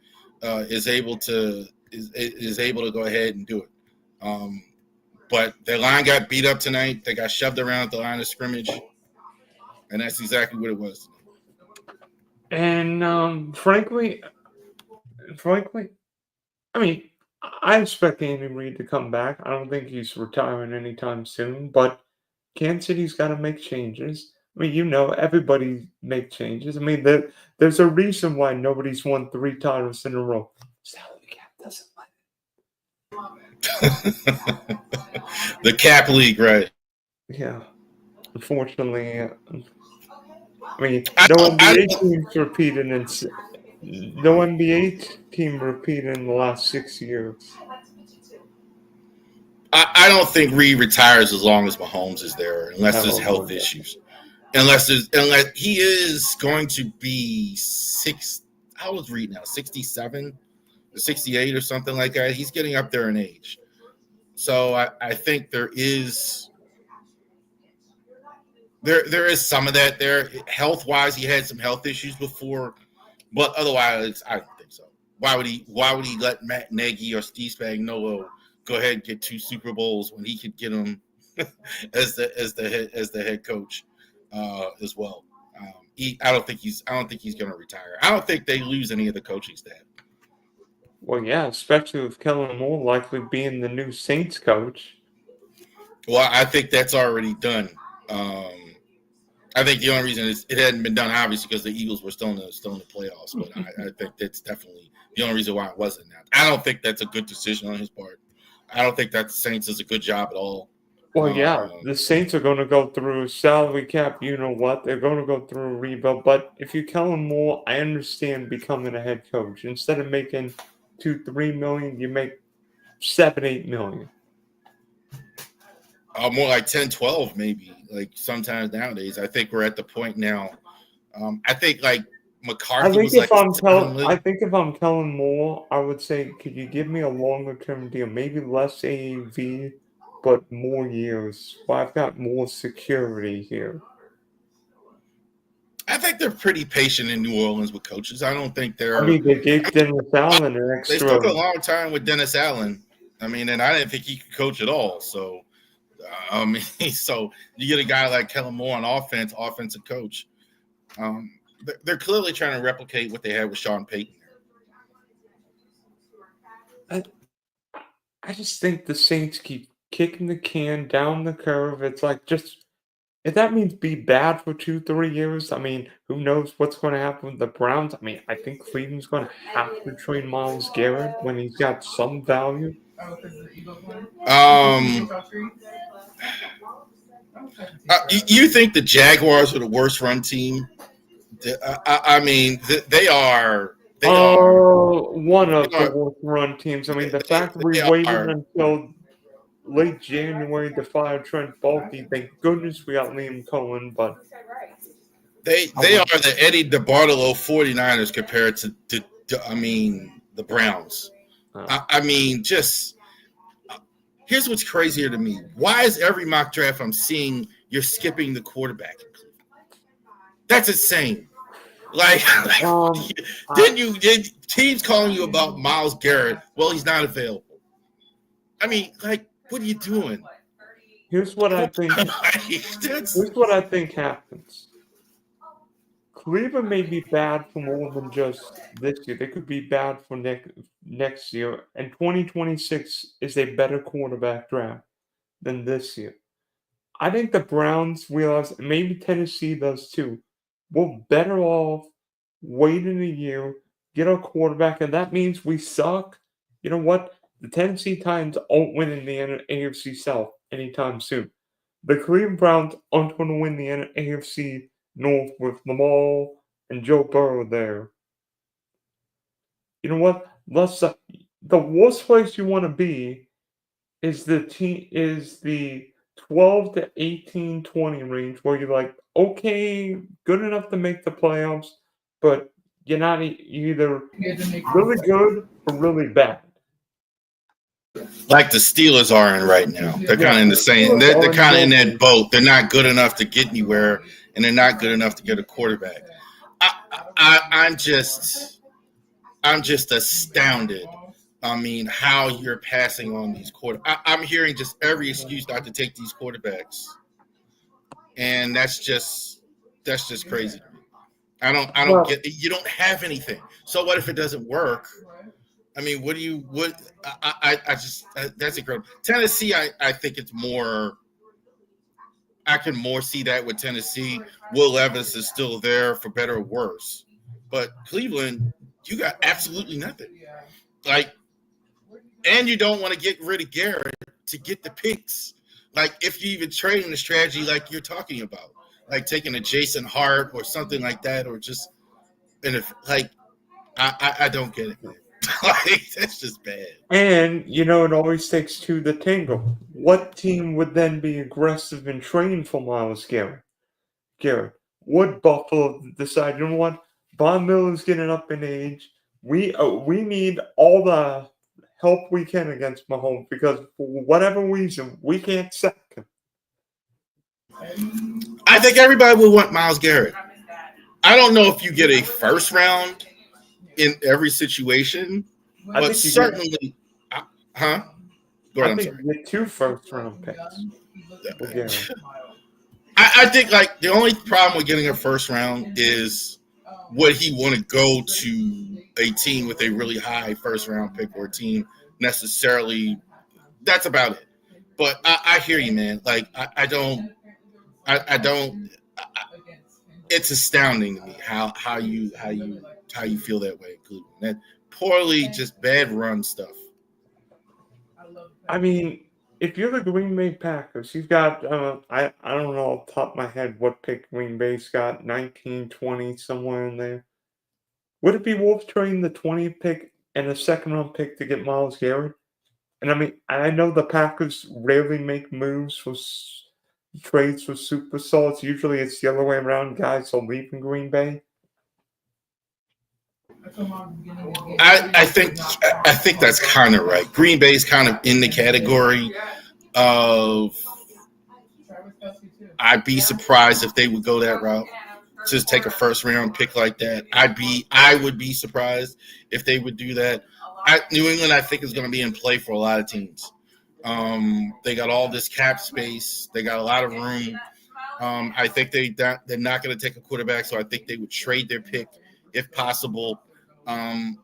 is able to is able to go ahead and do it. But their line got beat up tonight. They got shoved around at the line of scrimmage, and that's exactly what it was. And frankly, I mean, I expect Andy Reid to come back. I don't think he's retiring anytime soon, but Kansas City's got to make changes. I mean, everybody make changes. I mean, there's a reason why nobody's won 3 titles in a row. Salary cap doesn't let The cap league, right? Yeah. Unfortunately, I mean, no NBA teams repeated no NBA team repeated in the last 6 years. I don't think Reed retires as long as Mahomes is there, unless there's health issues. Unless he is going to be how old is Reed now? 67, 68 or something like that. He's getting up there in age. So I think there is some of that there. Health-wise, he had some health issues before, but otherwise, I don't think so. Why would he let Matt Nagy or Steve Spagnuolo go ahead and get 2 Super Bowls when he could get them as the head coach as well? I don't think he's going to retire. I don't think they lose any of the coaching staff. Well, yeah, especially with Kellen Moore likely being the new Saints coach. Well, I think that's already done. I think the only reason it hadn't been done, obviously, because the Eagles were still in the playoffs. But I think that's definitely the only reason why it wasn't that. I don't think that's a good decision on his part. I don't think that the Saints does a good job at all. Well, yeah, the Saints are going to go through salary cap. You know what? They're going to go through a rebuild. But if you Kellen Moore, I understand becoming a head coach. Instead of making $2-3 million, you make $7-8 million. More like 10-12 maybe. Like sometimes nowadays, I think we're at the point now. I think like McCarthy. I think if I'm Kellen Moore, I would say, could you give me a longer term deal? Maybe less AAV, but more years. Well, I've got more security here. I think they're pretty patient in New Orleans with coaches. I don't think they're. I mean, they gave Dennis Allen an extra. They took a long time with Dennis Allen. I mean, and I didn't think he could coach at all. So, so you get a guy like Kellen Moore on offensive coach. They're clearly trying to replicate what they had with Sean Payton. I just think the Saints keep kicking the can down the curve. It's like if that means be bad for 2-3 years, I mean, who knows what's going to happen with the Browns? I mean, I think Cleveland's going to have to trade Myles Garrett when he's got some value. You think the Jaguars are the worst run team? I mean, they are. One of the worst run teams. I mean, the fact that we waited until late January to fire Trent Baalke. Thank goodness we got Liam Cohen, but they are the Eddie DeBartolo 49ers compared to the Browns. I mean, just here's what's crazier to me. Why is every mock draft I'm seeing you're skipping the quarterback? That's insane. Like, did teams calling you about Myles Garrett? Well, he's not available. I mean, like, what are you doing? Here's what I think. Here's what I think happens. Cleveland may be bad for more than just this year. They could be bad for next year. And 2026 is a better quarterback draft than this year. I think the Browns realize, and maybe Tennessee does too, we're better off waiting a year, get our quarterback, and that means we suck. You know what? The Tennessee Titans aren't winning the AFC South anytime soon. The Cleveland Browns aren't going to win the AFC North with Lamar and Joe Burrow there. You know what? The worst place you want to be is the 12 to 18, 20 range where you're like, okay, good enough to make the playoffs, but you're not either really good or really bad. Like the Steelers are in right now. They're kind of in the same. They're kind of in that boat. They're not good enough to get anywhere, and they're not good enough to get a quarterback. I'm just astounded I mean, how you're passing on these I'm hearing just every excuse not to take these quarterbacks, and that's just crazy to me. I don't Well, get. You don't have anything. So what if it doesn't work? I mean, what do you what? I just that's incredible. Tennessee, I think it's more. I can more see that with Tennessee. Will Levis is still there for better or worse, but Cleveland, you got absolutely nothing. Like, and you don't want to get rid of Garrett to get the picks. Like, if you even trade in the strategy like you're talking about, like taking a Jason Hart or something like that, or just and if like I don't get it, man. Like, that's just bad. and it always takes two to tango. What team would then be aggressive and train for Miles Garrett? Garrett. Would Buffalo decide, you know what? Von Miller's getting up in age. We need all the help we can against Mahomes because for whatever reason we can't sack him. I think everybody would want Miles Garrett. I don't know if you get a first round in every situation, I but think you get certainly, huh? Go I ahead. I'm think sorry. you get two first round picks for Garrett. I think like the only problem with getting a first round is would he want to go to a team with a really high first round pick or a team necessarily. That's about it. But I hear you, man. Like I don't. I don't. I, it's astounding to me how you feel that way in Cleveland. That poorly, just bad run stuff. I mean, if you're the Green Bay Packers, you've got I don't know off the top of my head what pick Green Bay's got, 19, 20, somewhere in there. Would it be worth trading the 20th pick and a second round pick to get Miles Garrett? And I mean, I know the Packers rarely make moves for trades for superstars. Usually it's the other way around. Guys are leaving Green Bay. I think that's kind of right. Green Bay's kind of in the category of I'd be surprised if they would go that route. Just take a first round pick like that. I would be surprised if they would do that. New England, I think, is going to be in play for a lot of teams. They got all this cap space. They got a lot of room. I think they're not going to take a quarterback, so I think they would trade their pick if possible.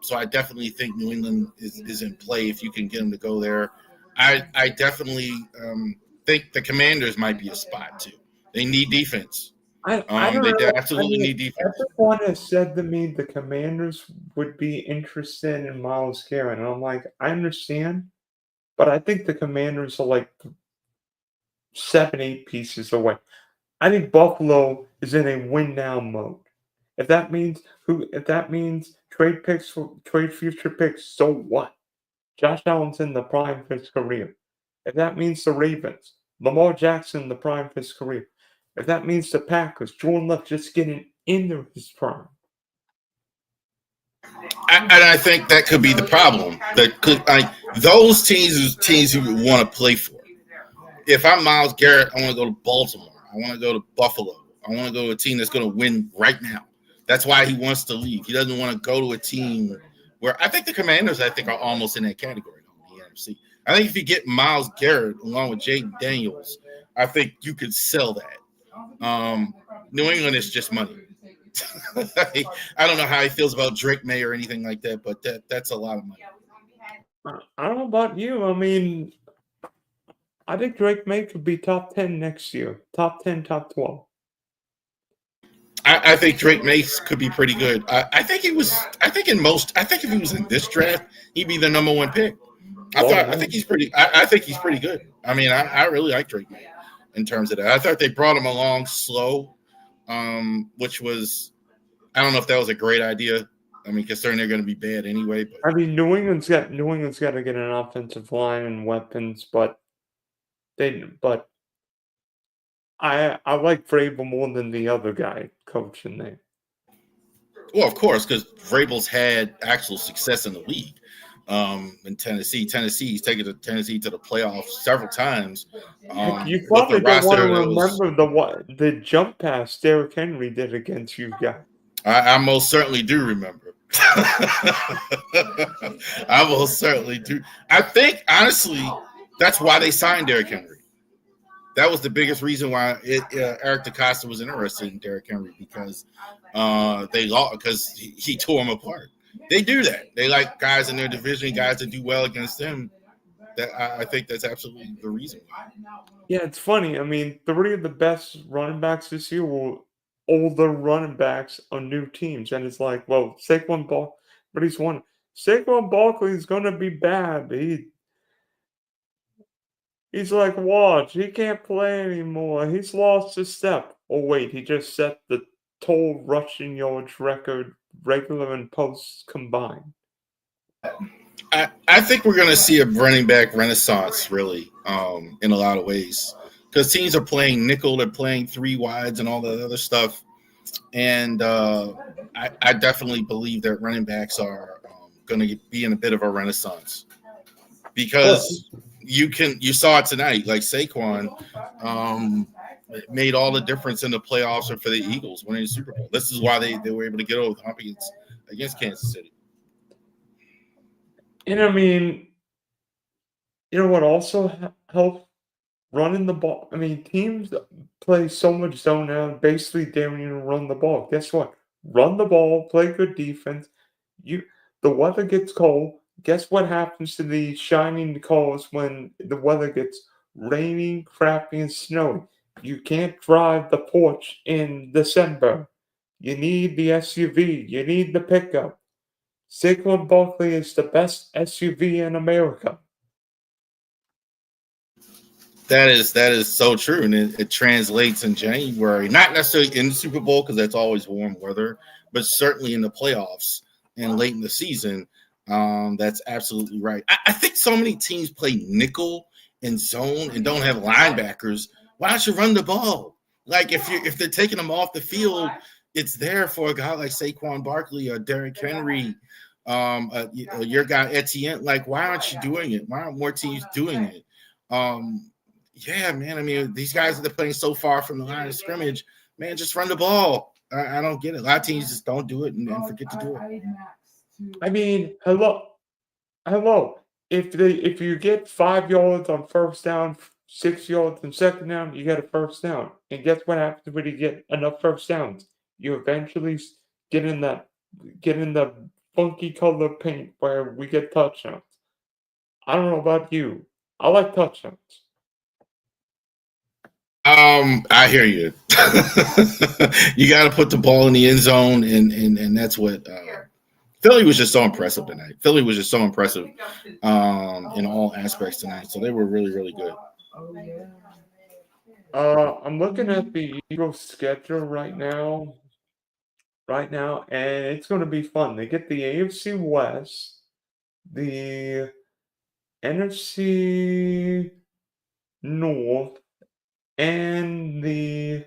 So I definitely think New England is in play if you can get them to go there. I definitely think the Commanders might be a spot too. They need defense. I don't They know. I absolutely mean, need defense. everyone has said to me the Commanders would be interested in Miles Garrett, and I'm like, I understand, but I think the Commanders are like 7, 8 pieces away. I think Buffalo is in a win now mode. If that means trade future picks, so what? Josh Allen's in the prime of his career. If that means the Ravens, Lamar Jackson in the prime of his career. If that means the Packers, Jordan Love just getting into his prime. And I think that could be the problem. That could like those teams you would want to play for. If I'm Miles Garrett, I want to go to Baltimore. I want to go to Buffalo. I want to go to a team that's going to win right now. That's why he wants to leave. He doesn't want to go to a team where I think the Commanders, I think, are almost in that category in the NFC. I think if you get Miles Garrett along with Jaden Daniels, I think you could sell that. New England is just money. I don't know how he feels about Drake May or anything like that, but that's a lot of money. I don't know about you. I mean, I think Drake May could be top 10 next year. Top 10, top 12. I think Drake Mace could be pretty good. I think he was. I think in most. I think if he was in this draft, he'd be the number one pick. I think he's pretty. I think he's pretty good. I mean, I really like Drake May in terms of that. I thought they brought him along slow, which was. I don't know if that was a great idea. I mean, considering they're going to be bad anyway. But I mean, New England's got to get an offensive line and weapons, but I like Vrabel more than the other guy coaching there. well, of course, because Vrabel's had actual success in the league. In Tennessee, he's taken Tennessee to the playoffs several times. Heck, you With the probably don't want to roster that was, remember the jump pass Derrick Henry did against you guys. I most certainly do remember. I will certainly do. I think honestly, that's why they signed Derrick Henry. That was the biggest reason why Eric DaCosta was interested in Derrick Henry because they lost because he tore him apart. They do that. They like guys in their division, guys that do well against them. That I think that's absolutely the reason why. Yeah, it's funny. I mean, three of the best running backs this year were older running backs on new teams, and it's like, well, Saquon Ball, but he's one. Saquon Barkley is gonna be bad. He's like, watch, he can't play anymore. He's lost his step. Oh wait, he just set the total rushing yards record, regular and posts combined. I think we're going to see a running back renaissance, really, in a lot of ways. Because teams are playing nickel, they're playing three wides and all that other stuff. And I definitely believe that running backs are going to be in a bit of a renaissance. Because you saw it tonight, like Saquon made all the difference in the playoffs and for the Eagles winning the Super Bowl. This is why they were able to get over the hump against Kansas City. And I mean, you know what also helps running the ball? I mean, teams play so much zone now, basically daring you to run the ball. Guess what? Run the ball, play good defense. You, the weather gets cold. Guess what happens to the shining cars when the weather gets rainy, crappy, and snowy? You can't drive the porch in December. You need the SUV. You need the pickup. Saquon Barkley is the best SUV in America. That is so true, and it translates in January, not necessarily in the Super Bowl because that's always warm weather, but certainly in the playoffs and late in the season. That's absolutely right. I think so many teams play nickel and zone and don't have linebackers. Why don't you run the ball? Like if they're taking them off the field, it's there for a guy like Saquon Barkley or Derrick Henry, your guy Etienne. Like, why aren't you doing it? Why aren't more teams doing it? Yeah, man. I mean, these guys that are playing so far from the line of scrimmage, man, just run the ball. I don't get it. A lot of teams just don't do it and forget to do it. I mean, hello. If you get 5 yards on first down, 6 yards on second down, you get a first down. And guess what happens when you get enough first downs? You eventually get in that get in the funky color paint where we get touchdowns. I don't know about you. I like touchdowns. I hear you. You got to put the ball in the end zone, and that's what Philly was just so impressive tonight. Philly was just so impressive in all aspects tonight. So they were really, really good. I'm looking at the Eagles schedule right now, and it's going to be fun. They get the AFC West, the NFC North, and the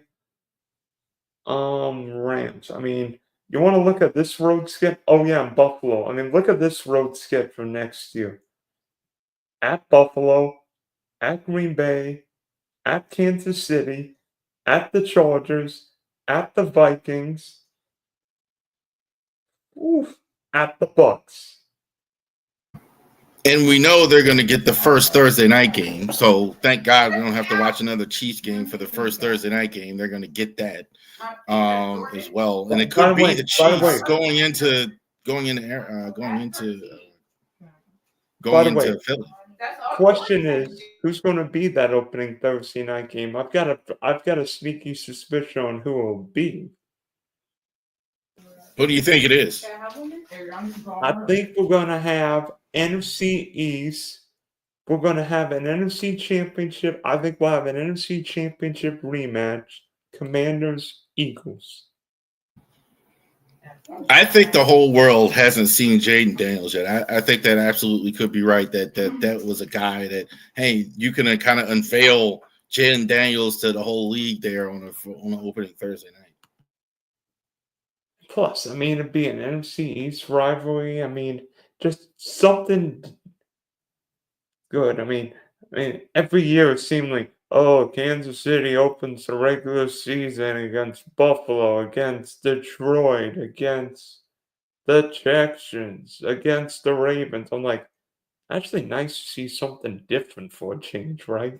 Rams. I mean, you want to look at this road schedule? Oh yeah, and Buffalo. I mean, look at this road schedule next year. At Buffalo, at Green Bay, at Kansas City, at the Chargers, at the Vikings, oof, at the Bucks. And we know they're going to get the first Thursday night game. So thank God we don't have to watch another Chiefs game for the first Thursday night game. They're going to get that as well. And it could be the Chiefs going into Philly. Question is, who's going to be that opening Thursday night game? I've got a sneaky suspicion on who it will be. What do you think it is? I think we're going to have NFC East. We're going to have an NFC Championship. I think we'll have an NFC Championship rematch. Commanders, Eagles. I think the whole world hasn't seen Jaden Daniels yet. I think that absolutely could be right. That was a guy that, hey, you can kind of unveil Jaden Daniels to the whole league there on an opening Thursday night. Plus, I mean, it'd be an NFC East rivalry. I mean, just something good. I mean, every year it seemed like, oh, Kansas City opens the regular season against Buffalo, against Detroit, against the Texans against the Ravens. I'm like, actually nice to see something different for a change, right?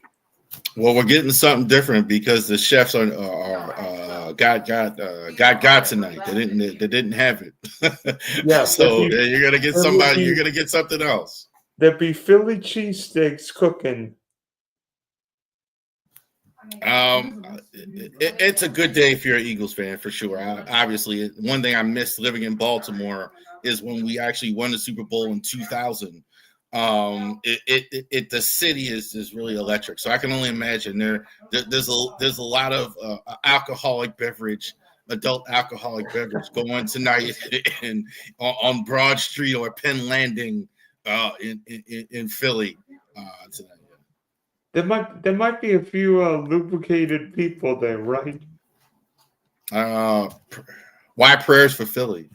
Well, we're getting something different because the chefs are got tonight. They didn't have it, Yeah, so you're gonna get there will somebody. You're be gonna get something else. there'd be Philly cheesesteaks cooking. It's a good day if you're an Eagles fan for sure. Obviously, one thing I missed living in Baltimore is when we actually won the Super Bowl in 2000. The city is really electric. So I can only imagine there's a lot of adult alcoholic beverage going tonight on Broad Street or Penn Landing in Philly tonight. There might be a few lubricated people there, right? Why prayers for Philly?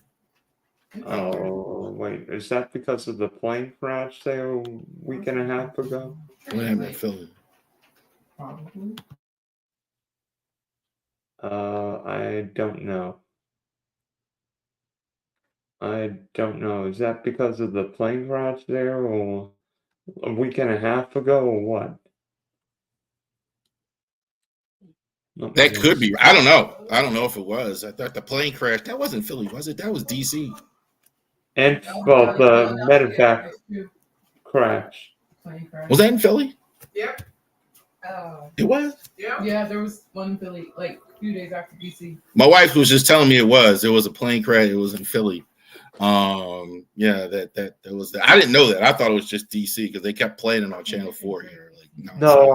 Oh wait, is that because of the plane crash there a week and a half ago? What happened in Philly? I don't know. I don't know. Is that because of the plane crash there, or a week and a half ago, or what? That could be. I don't know. I don't know if it was. I thought the plane crash. That wasn't Philly, was it? That was DC. And well, the medevac crash. Was that in Philly? Yep. It was. Yeah, there was one in Philly like a few days after DC. My wife was just telling me it was. There was a plane crash. It was in Philly. Yeah, that was. I didn't know that. I thought it was just DC because they kept playing it on Channel 4 here. No,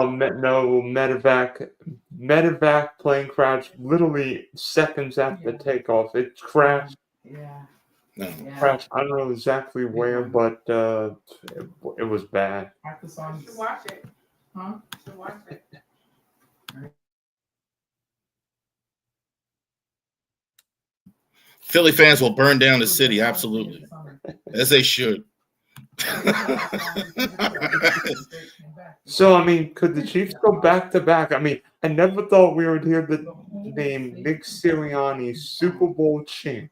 medevac plane crash. Literally seconds after takeoff, it crashed. Yeah. No. Crashed. I don't know exactly where, but it was bad. You should watch it. Huh? You should watch it. Philly fans will burn down the city, absolutely, as they should. So, I mean, could the Chiefs go back to back? I mean, I never thought we would hear the name Nick Sirianni, Super Bowl champ.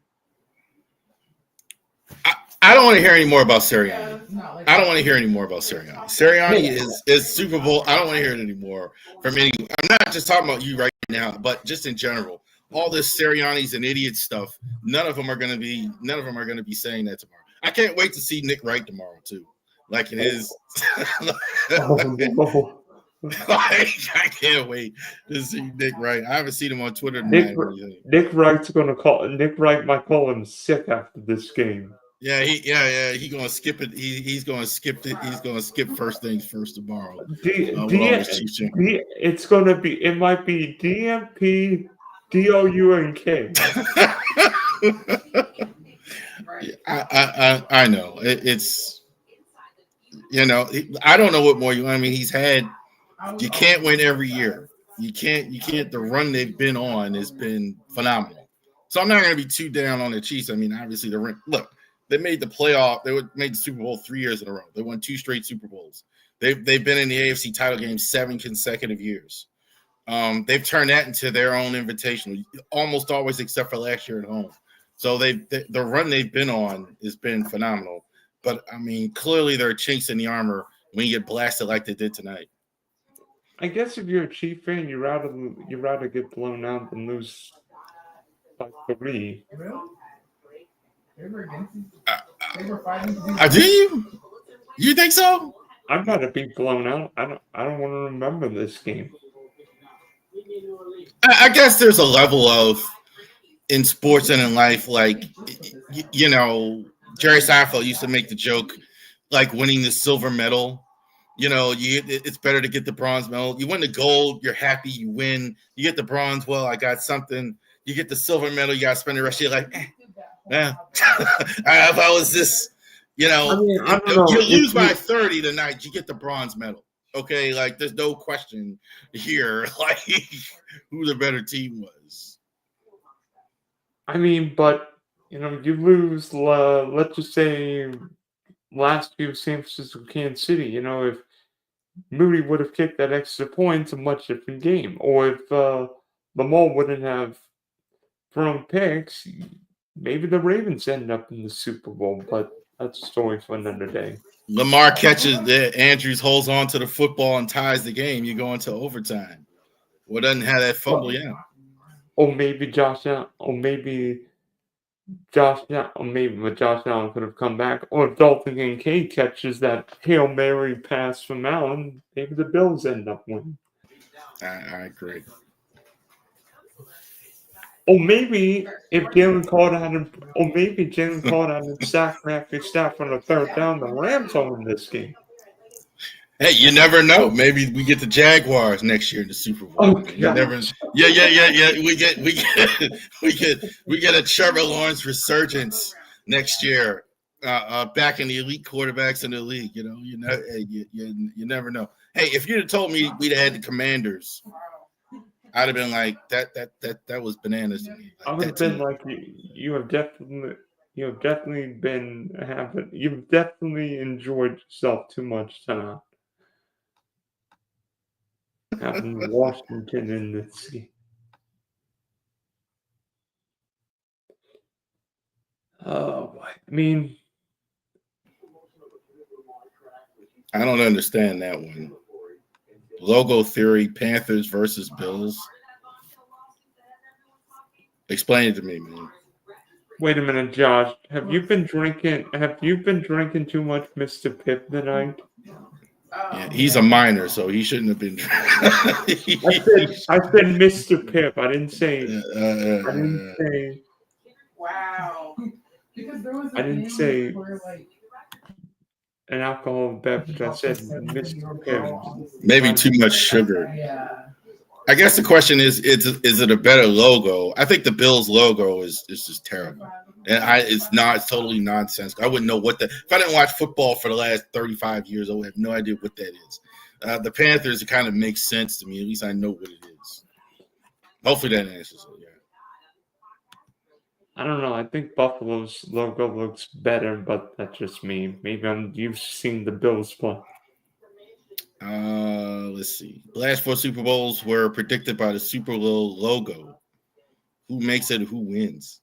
I don't want to hear any more about Sirianni. I don't want to hear any more about Sirianni. Sirianni is Super Bowl. I don't want to hear it anymore from anyone. I'm not just talking about you right now, but just in general. All this Sirianni's and idiot stuff. None of them are going to be saying that tomorrow. I can't wait to see Nick Wright tomorrow too. Like it is. Oh, no. I can't wait to see Nick Wright. I haven't seen him on Twitter Nick Wright might call him sick after this game. Yeah, he's gonna skip it. He's gonna skip it. He's gonna skip first things first tomorrow. It's gonna be. It might be DMP, DOUNK. I know it's. I don't know what more you. I mean, he's had. You can't win every year. You can't. The run they've been on has been phenomenal. So I'm not going to be too down on the Chiefs. I mean, obviously look. They made the playoff. They made the Super Bowl 3 years in a row. They won 2 straight Super Bowls. They've been in the AFC title game 7 consecutive years. They've turned that into their own invitation, almost always, except for last year at home. So the run they've been on has been phenomenal. But I mean, clearly they're chinks in the armor when you get blasted like they did tonight. I guess if you're a Chief fan, you rather get blown out than lose by 3. They were against you. They were fighting. Do you? You think so? I'd rather be blown out. I don't want to remember this game. I guess there's a level of in sports and in life, like Jerry Seinfeld used to make the joke, like winning the silver medal. It's better to get the bronze medal. You win the gold, you're happy, you win. You get the bronze, well, I got something. You get the silver medal, you got to spend the rest of your life. Yeah. If I was this, I don't know. You lose by 30 tonight, you get the bronze medal. Okay, like there's no question here, like who the better team was. I mean, but you lose. Let's just say last year, San Francisco, Kansas City. If Moody would have kicked that extra point, it's a much different game. Or if Lamar wouldn't have thrown picks, Maybe the Ravens end up in the Super Bowl, but that's a story for another day. Lamar catches that. Andrews holds on to the football and ties the game. You go into overtime. Well, doesn't have that fumble yet. Or maybe Josh Allen, or maybe Josh Allen could have come back, or if Dalton Kincaid catches that Hail Mary pass from Allen, maybe the Bills end up winning. I agree. Or maybe if Jalen Carter hadn't sacked Matthew Stafford on the third down, the Rams will win this game. Hey, you never know. Maybe we get the Jaguars next year in the Super Bowl. Oh, You never. Yeah. We get a Trevor Lawrence resurgence next year. Back in the elite quarterbacks in the league. You never know. Hey, if you'd have told me we'd have had the Commanders, I'd have been like, that was bananas to me. I would have been like, you've definitely enjoyed yourself too much tonight. Having Washington in this game. Oh, I mean, I don't understand that one. Logo theory, Panthers versus Bills. Explain it to me, man. Wait a minute, Josh. Have you been drinking too much Mr. Pip tonight? Yeah, he's a minor, so he shouldn't have been. I said Mr. Pip. I didn't say. Wow. I didn't say an alcoholic beverage. I said Mr. Pip. Maybe too much sugar. Yeah. I guess the question is it a better logo? I think the Bills logo is just terrible. And it's totally nonsense. I wouldn't know if I didn't watch football for the last 35 years, I would have no idea what that is. The Panthers, it kind of makes sense to me. At least I know what it is. Hopefully that answers it, yeah. I don't know. I think Buffalo's logo looks better, but that's just me. Maybe you've seen the Bills play. Let's see. The last 4 Super Bowls were predicted by the Super Bowl logo. Who makes it? Who wins?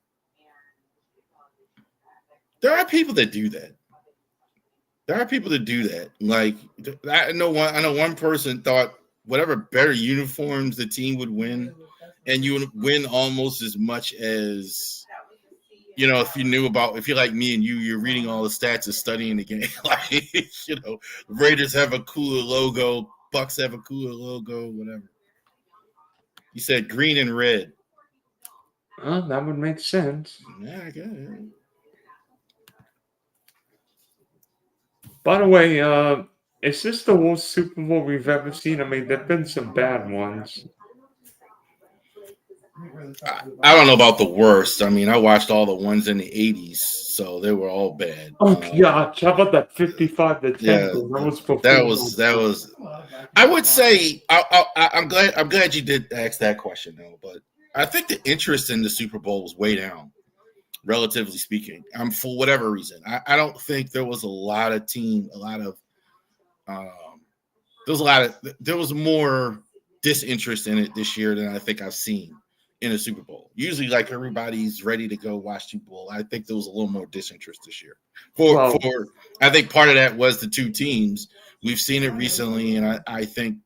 There are people that do that. Like I know one person thought whatever better uniforms the team would win, and you would win almost as much as if you're like me and you're reading all the stats and studying the game. Like Raiders have a cooler logo, Bucks have a cooler logo, whatever. You said green and red. That would make sense. Yeah, I guess. By the way, is this the worst Super Bowl we've ever seen? I mean, there've been some bad ones. I don't know about the worst. I mean, I watched all the ones in the 80s, so they were all bad. Oh, yeah. How about that 55-10? Yeah, that was. I would say I'm glad you did ask that question though, but I think the interest in the Super Bowl was way down, relatively speaking. For whatever reason. I don't think there was there was more disinterest in it this year than I think I've seen in a Super Bowl. Usually, like everybody's ready to go watch Super Bowl. I think there was a little more disinterest this year. I think part of that was the two teams. We've seen it recently, and I think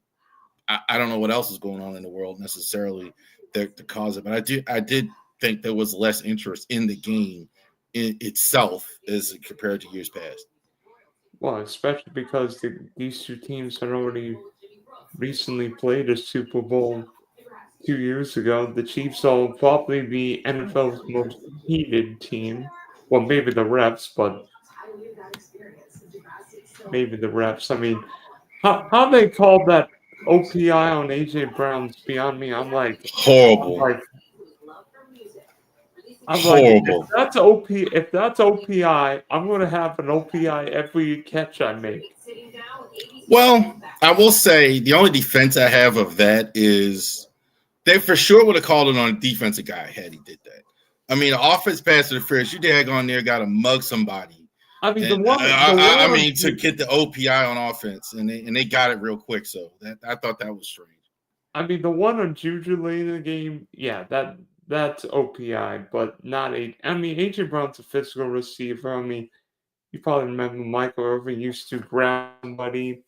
I don't know what else is going on in the world necessarily to cause it, but I did think there was less interest in the game in itself as compared to years past. Well, especially because these two teams had already recently played a Super Bowl 2 years ago. The Chiefs are probably the NFL's most heated team. Well, maybe the refs, but maybe the refs. I mean, how they called that OPI on AJ Brown's beyond me. I'm like horrible. Horrible. If that's OPI, I'm going to have an OPI every catch I make. Well, I will say the only defense I have of that is they for sure would have called it on a defensive guy had he did that. I mean, offense pass interference, you daggone there got to mug somebody. I mean, to get the OPI on offense, and they got it real quick. So I thought that was strange. I mean, the one on Juju late in the game, yeah, That's OPI, but not A. I mean, AJ Brown's a physical receiver. I mean, you probably remember Michael Irvin used to grab somebody.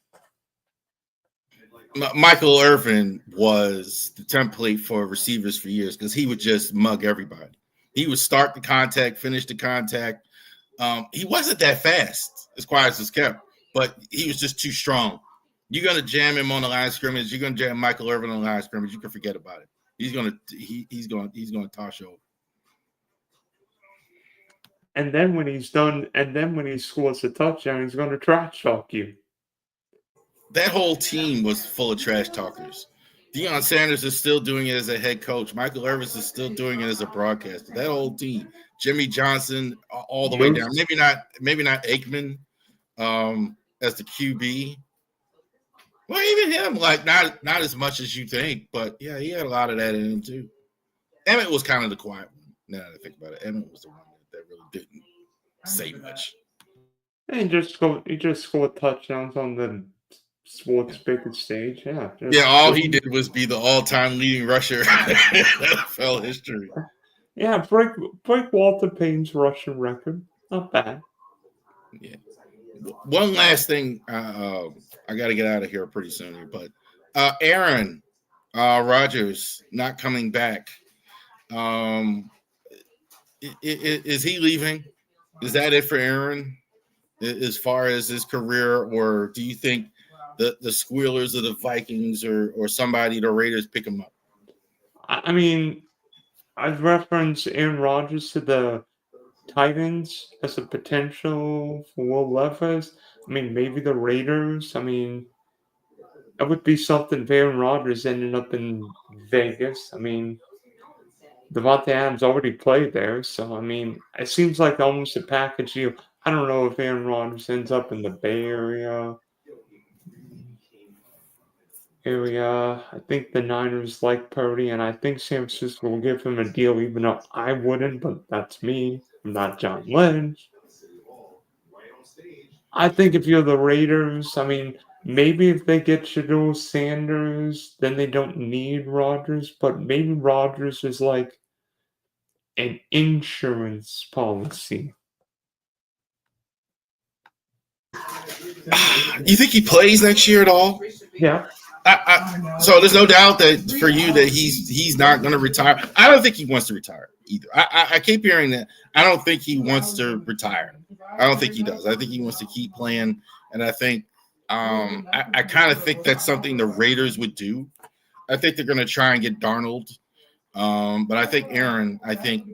Michael Irvin was the template for receivers for years because he would just mug everybody. He would start the contact, finish the contact. He wasn't that fast, as quiet as it's kept, but he was just too strong. You're gonna jam him on the line of scrimmage. You're gonna jam Michael Irvin on the line of scrimmage. You can forget about it. He's gonna toss you over. And then when he's done, and then when he scores a touchdown, he's going to trash talk you. That whole team was full of trash talkers. Deion Sanders is still doing it as a head coach. Michael Irvin is still doing it as a broadcaster. That whole team, Jimmy Johnson, all the way down. Maybe not Aikman as the QB. Well, even him, like not as much as you think, but yeah, he had a lot of that in him too. Emmett was kind of the quiet one. Now that I think about it, Emmett was the one that really didn't say much. And he just scored touchdowns on the sports biggest stage. Yeah. All he did was be the all-time leading rusher in NFL history. Yeah, break Walter Payne's rushing record. Not bad. Yeah. One last thing, I got to get out of here pretty soon here, but Aaron Rodgers not coming back. Is he leaving? Is that it for Aaron as far as his career, or do you think the Squealers of the Vikings or somebody, the Raiders, pick him up? I mean, I've referenced Aaron Rodgers to the Titans as a potential for Will Levis. I mean, maybe the Raiders. I mean, it would be something if Aaron Rodgers ended up in Vegas. I mean, Devontae Adams already played there, so I mean, it seems like almost a package deal. I don't know if Aaron Rodgers ends up in the Bay Area. I think the Niners like Purdy, and I think San Francisco will give him a deal, even though I wouldn't, but that's me. I'm not John Lynch. I think if you're the Raiders, I mean, maybe if they get Shador Sanders, then they don't need Rodgers, but maybe Rodgers is like an insurance policy. You think he plays next year at all? Yeah. So there's no doubt that for you that he's not going to retire. I don't think he wants to retire either. I keep hearing that. I don't think he wants to retire. I don't think he does. I think he wants to keep playing, and I think I kind of think that's something the Raiders would do. I think they're going to try and get Darnold, but I think Aaron. I think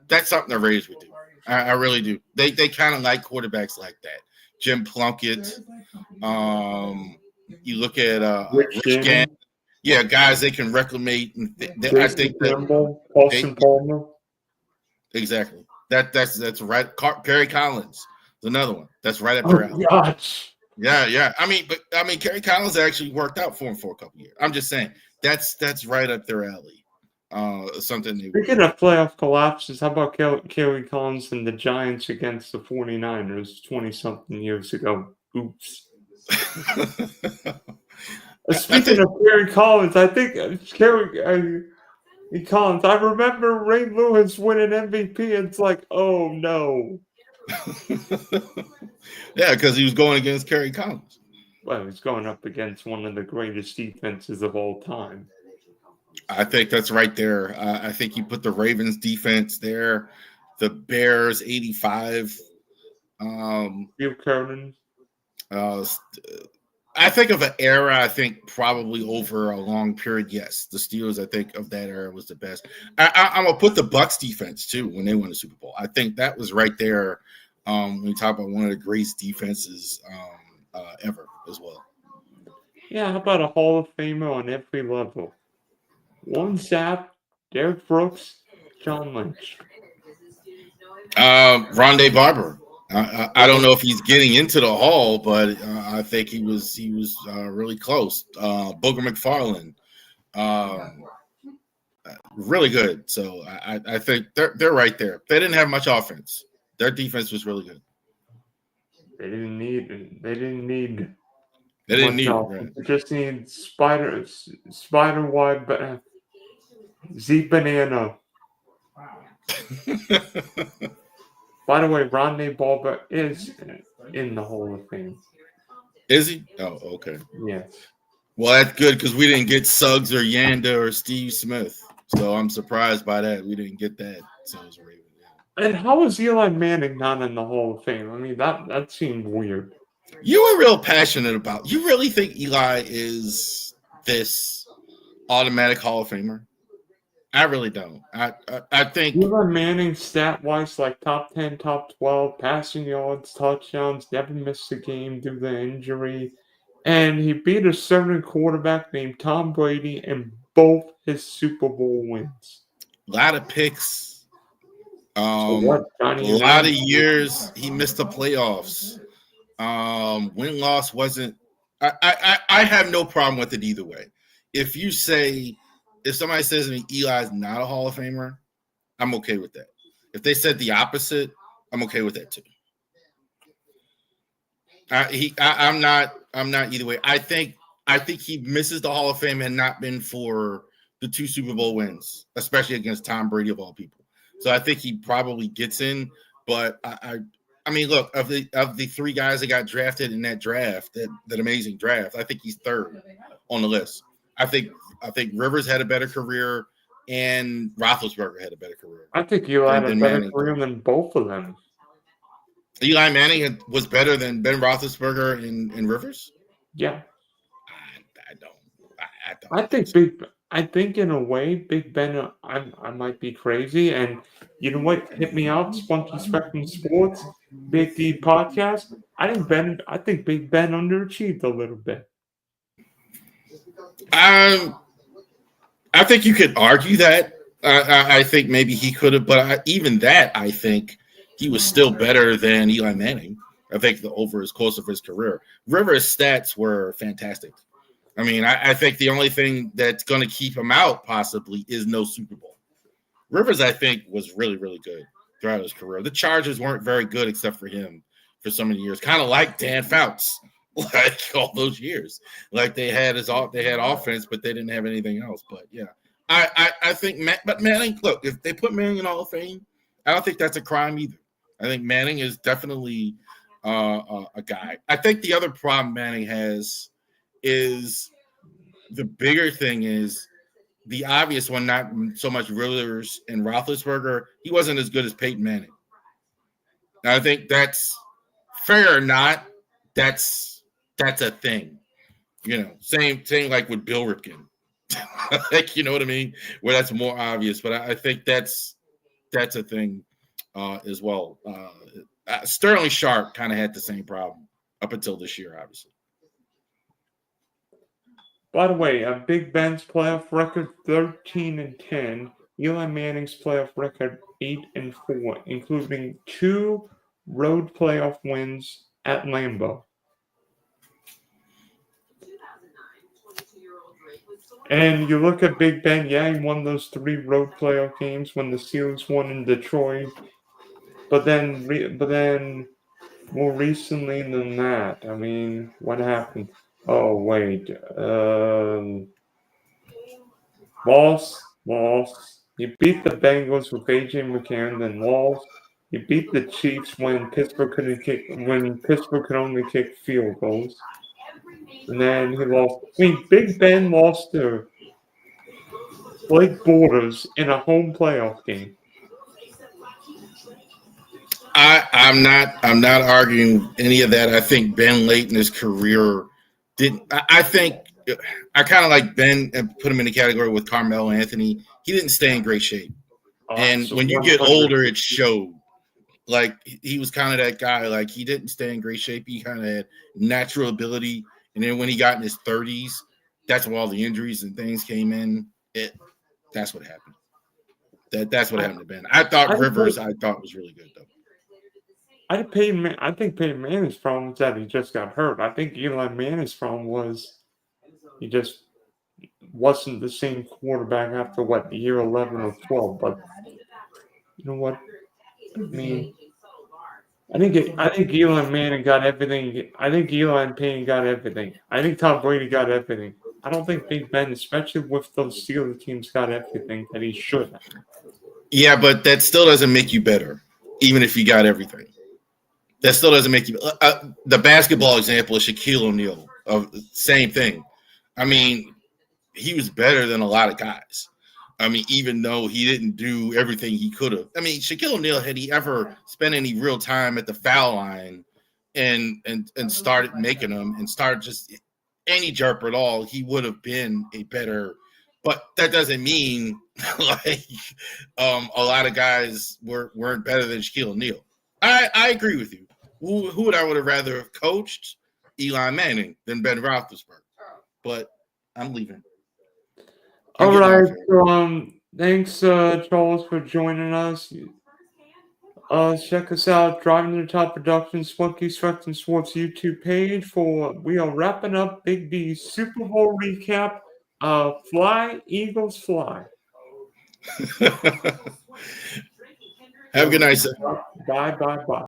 that's something the Raiders would do. I really do. They kind of like quarterbacks like that. Jim Plunkett. You look at Rich Gann. Yeah, guys they can reclamate. I think Campbell, Austin Palmer. Exactly. That's right. Kerry Collins is another one. That's right up their alley. Gosh. Yeah. I mean, Kerry Collins actually worked out for him for a couple years. I'm just saying that's right up their alley. Something new. Speaking of playoff collapses, how about Kerry Collins and the Giants against the 49ers 20-something years ago? Oops. Speaking of Kerry Collins, I think Kerry Collins. I remember Ray Lewis winning MVP. It's like, oh no. Yeah, because he was going against Kerry Collins. Well, he's going up against one of the greatest defenses of all time. I think that's right there. I think you put the Ravens defense there, the Bears 85. Steve Kernan. I think of an era, I think probably over a long period, yes. The Steelers, I think of that era was the best. I'm going to put the Bucs defense, too, when they won the Super Bowl. I think that was right there when you talk about one of the greatest defenses ever as well. Yeah, how about a Hall of Famer on every level? Warren Sapp, Derek Brooks, John Lynch. Rondé Barber. I don't know if he's getting into the Hall, but I think he was really close. Booger McFarland, really good. So I think they're right there. They didn't have much offense. Their defense was really good. They didn't need. Right. They just need spider wide, Z Banana. By the way, Rodney Barber is in the Hall of Fame. Is he? Oh, okay. Yes. Well, that's good because we didn't get Suggs or Yanda or Steve Smith. So I'm surprised by that. We didn't get that. So it was Raven. Yeah. And how is Eli Manning not in the Hall of Fame? I mean, that seemed weird. You were real passionate about. You really think Eli is this automatic Hall of Famer? I really don't. I think Eli Manning, stat-wise, like top 10, top 12, passing yards, touchdowns, never missed a game due to injury. And he beat a certain quarterback named Tom Brady in both his Super Bowl wins. a lot of picks. So what, A Johnny lot of Unitas? years he missed the playoffs. Win loss wasn't. I have no problem with it either way. If somebody says to me Eli's not a Hall of Famer, I'm okay with that. If they said the opposite, I'm okay with that too. I'm not either way. I think he misses the Hall of Fame had not been for the 2 Super Bowl wins, especially against Tom Brady of all people. So I think he probably gets in, but I mean, look, of the 3 guys that got drafted in that draft, that amazing draft, I think he's third on the list. I think Rivers had a better career and Roethlisberger had a better career. I think Eli had a better Manning. career than both of them. Eli Manning was better than Ben Roethlisberger and Rivers? Yeah. I don't. I think in a way, Big Ben, I might be crazy. And you know what? Hit me out, Spunky Spectrum Sports, Big D Podcast. I think Big Ben underachieved a little bit. I think you could argue that. I think maybe he could have, but even that, I think he was still better than Eli Manning. I think over his course of his career, Rivers' stats were fantastic. I mean, I think the only thing that's going to keep him out possibly is no Super Bowl. Rivers, I think, was really, really good throughout his career. The Chargers weren't very good except for him for so many years, kind of like Dan Fouts, like all those years. Like they had offense, but they didn't have anything else. But yeah, I think but Manning, look, if they put Manning in Hall of Fame, I don't think that's a crime either. I think Manning is definitely a guy. I think the other problem Manning has is the bigger thing is the obvious one, not so much Rivers and Roethlisberger. He wasn't as good as Peyton Manning. Now, I think that's fair or not. That's a thing. You know, same like with Bill Ripken. Like, you know what I mean? Where that's more obvious. But I think that's a thing as well. Sterling Sharp kind of had the same problem up until this year, obviously. By the way, Big Ben's playoff record 13-10. Eli Manning's playoff record 8-4, including 2 road playoff wins at Lambeau. And you look at Big Ben, yeah, he won those 3 road playoff games when the Steelers won in Detroit. But then more recently than that, I mean, what happened? Oh, wait. Lost. You beat the Bengals with A.J. McCarron, then lost. You beat the Chiefs when Pittsburgh could only kick field goals. And then he lost. I mean, Big Ben lost to Blake Bortles in a home playoff game. I'm not arguing any of that. I think Ben late in his career didn't. I think I kind of like Ben and put him in the category with Carmelo Anthony. He didn't stay in great shape, and when you get older, it showed. Like he was kind of that guy. Like he didn't stay in great shape. He kind of had natural ability, and then when he got in his 30s, that's when all the injuries and things came in. That's what happened. That's what happened to Ben. I thought Rivers was really good though. I think Peyton Manning's problem was that he just got hurt. I think Eli Manning's problem was he just wasn't the same quarterback after year 11 or 12. But you know what? I mean, I think Eli Manning got everything. I think Eli and Payne got everything. I think Tom Brady got everything. I don't think Big Ben, especially with those Steelers teams, got everything that he should have. Yeah, but that still doesn't make you better, even if you got everything. That still doesn't make you. The basketball example is Shaquille O'Neal. Same thing. I mean, he was better than a lot of guys. I mean, even though he didn't do everything he could have. I mean, Shaquille O'Neal, had he ever spent any real time at the foul line and started making them and started just any jerk at all, he would have been a better. But that doesn't mean like a lot of guys weren't better than Shaquille O'Neal. I agree with you. Who would I would have rather have coached? Eli Manning than Ben Roethlisberger. But I'm leaving. All right. So, thanks, Charles, for joining us. Check us out, Driving to the Top Productions, Spunky Stretch and Sports YouTube page we are wrapping up Big B's Super Bowl recap. Fly, Eagles, fly. Have a good night, sir. Bye.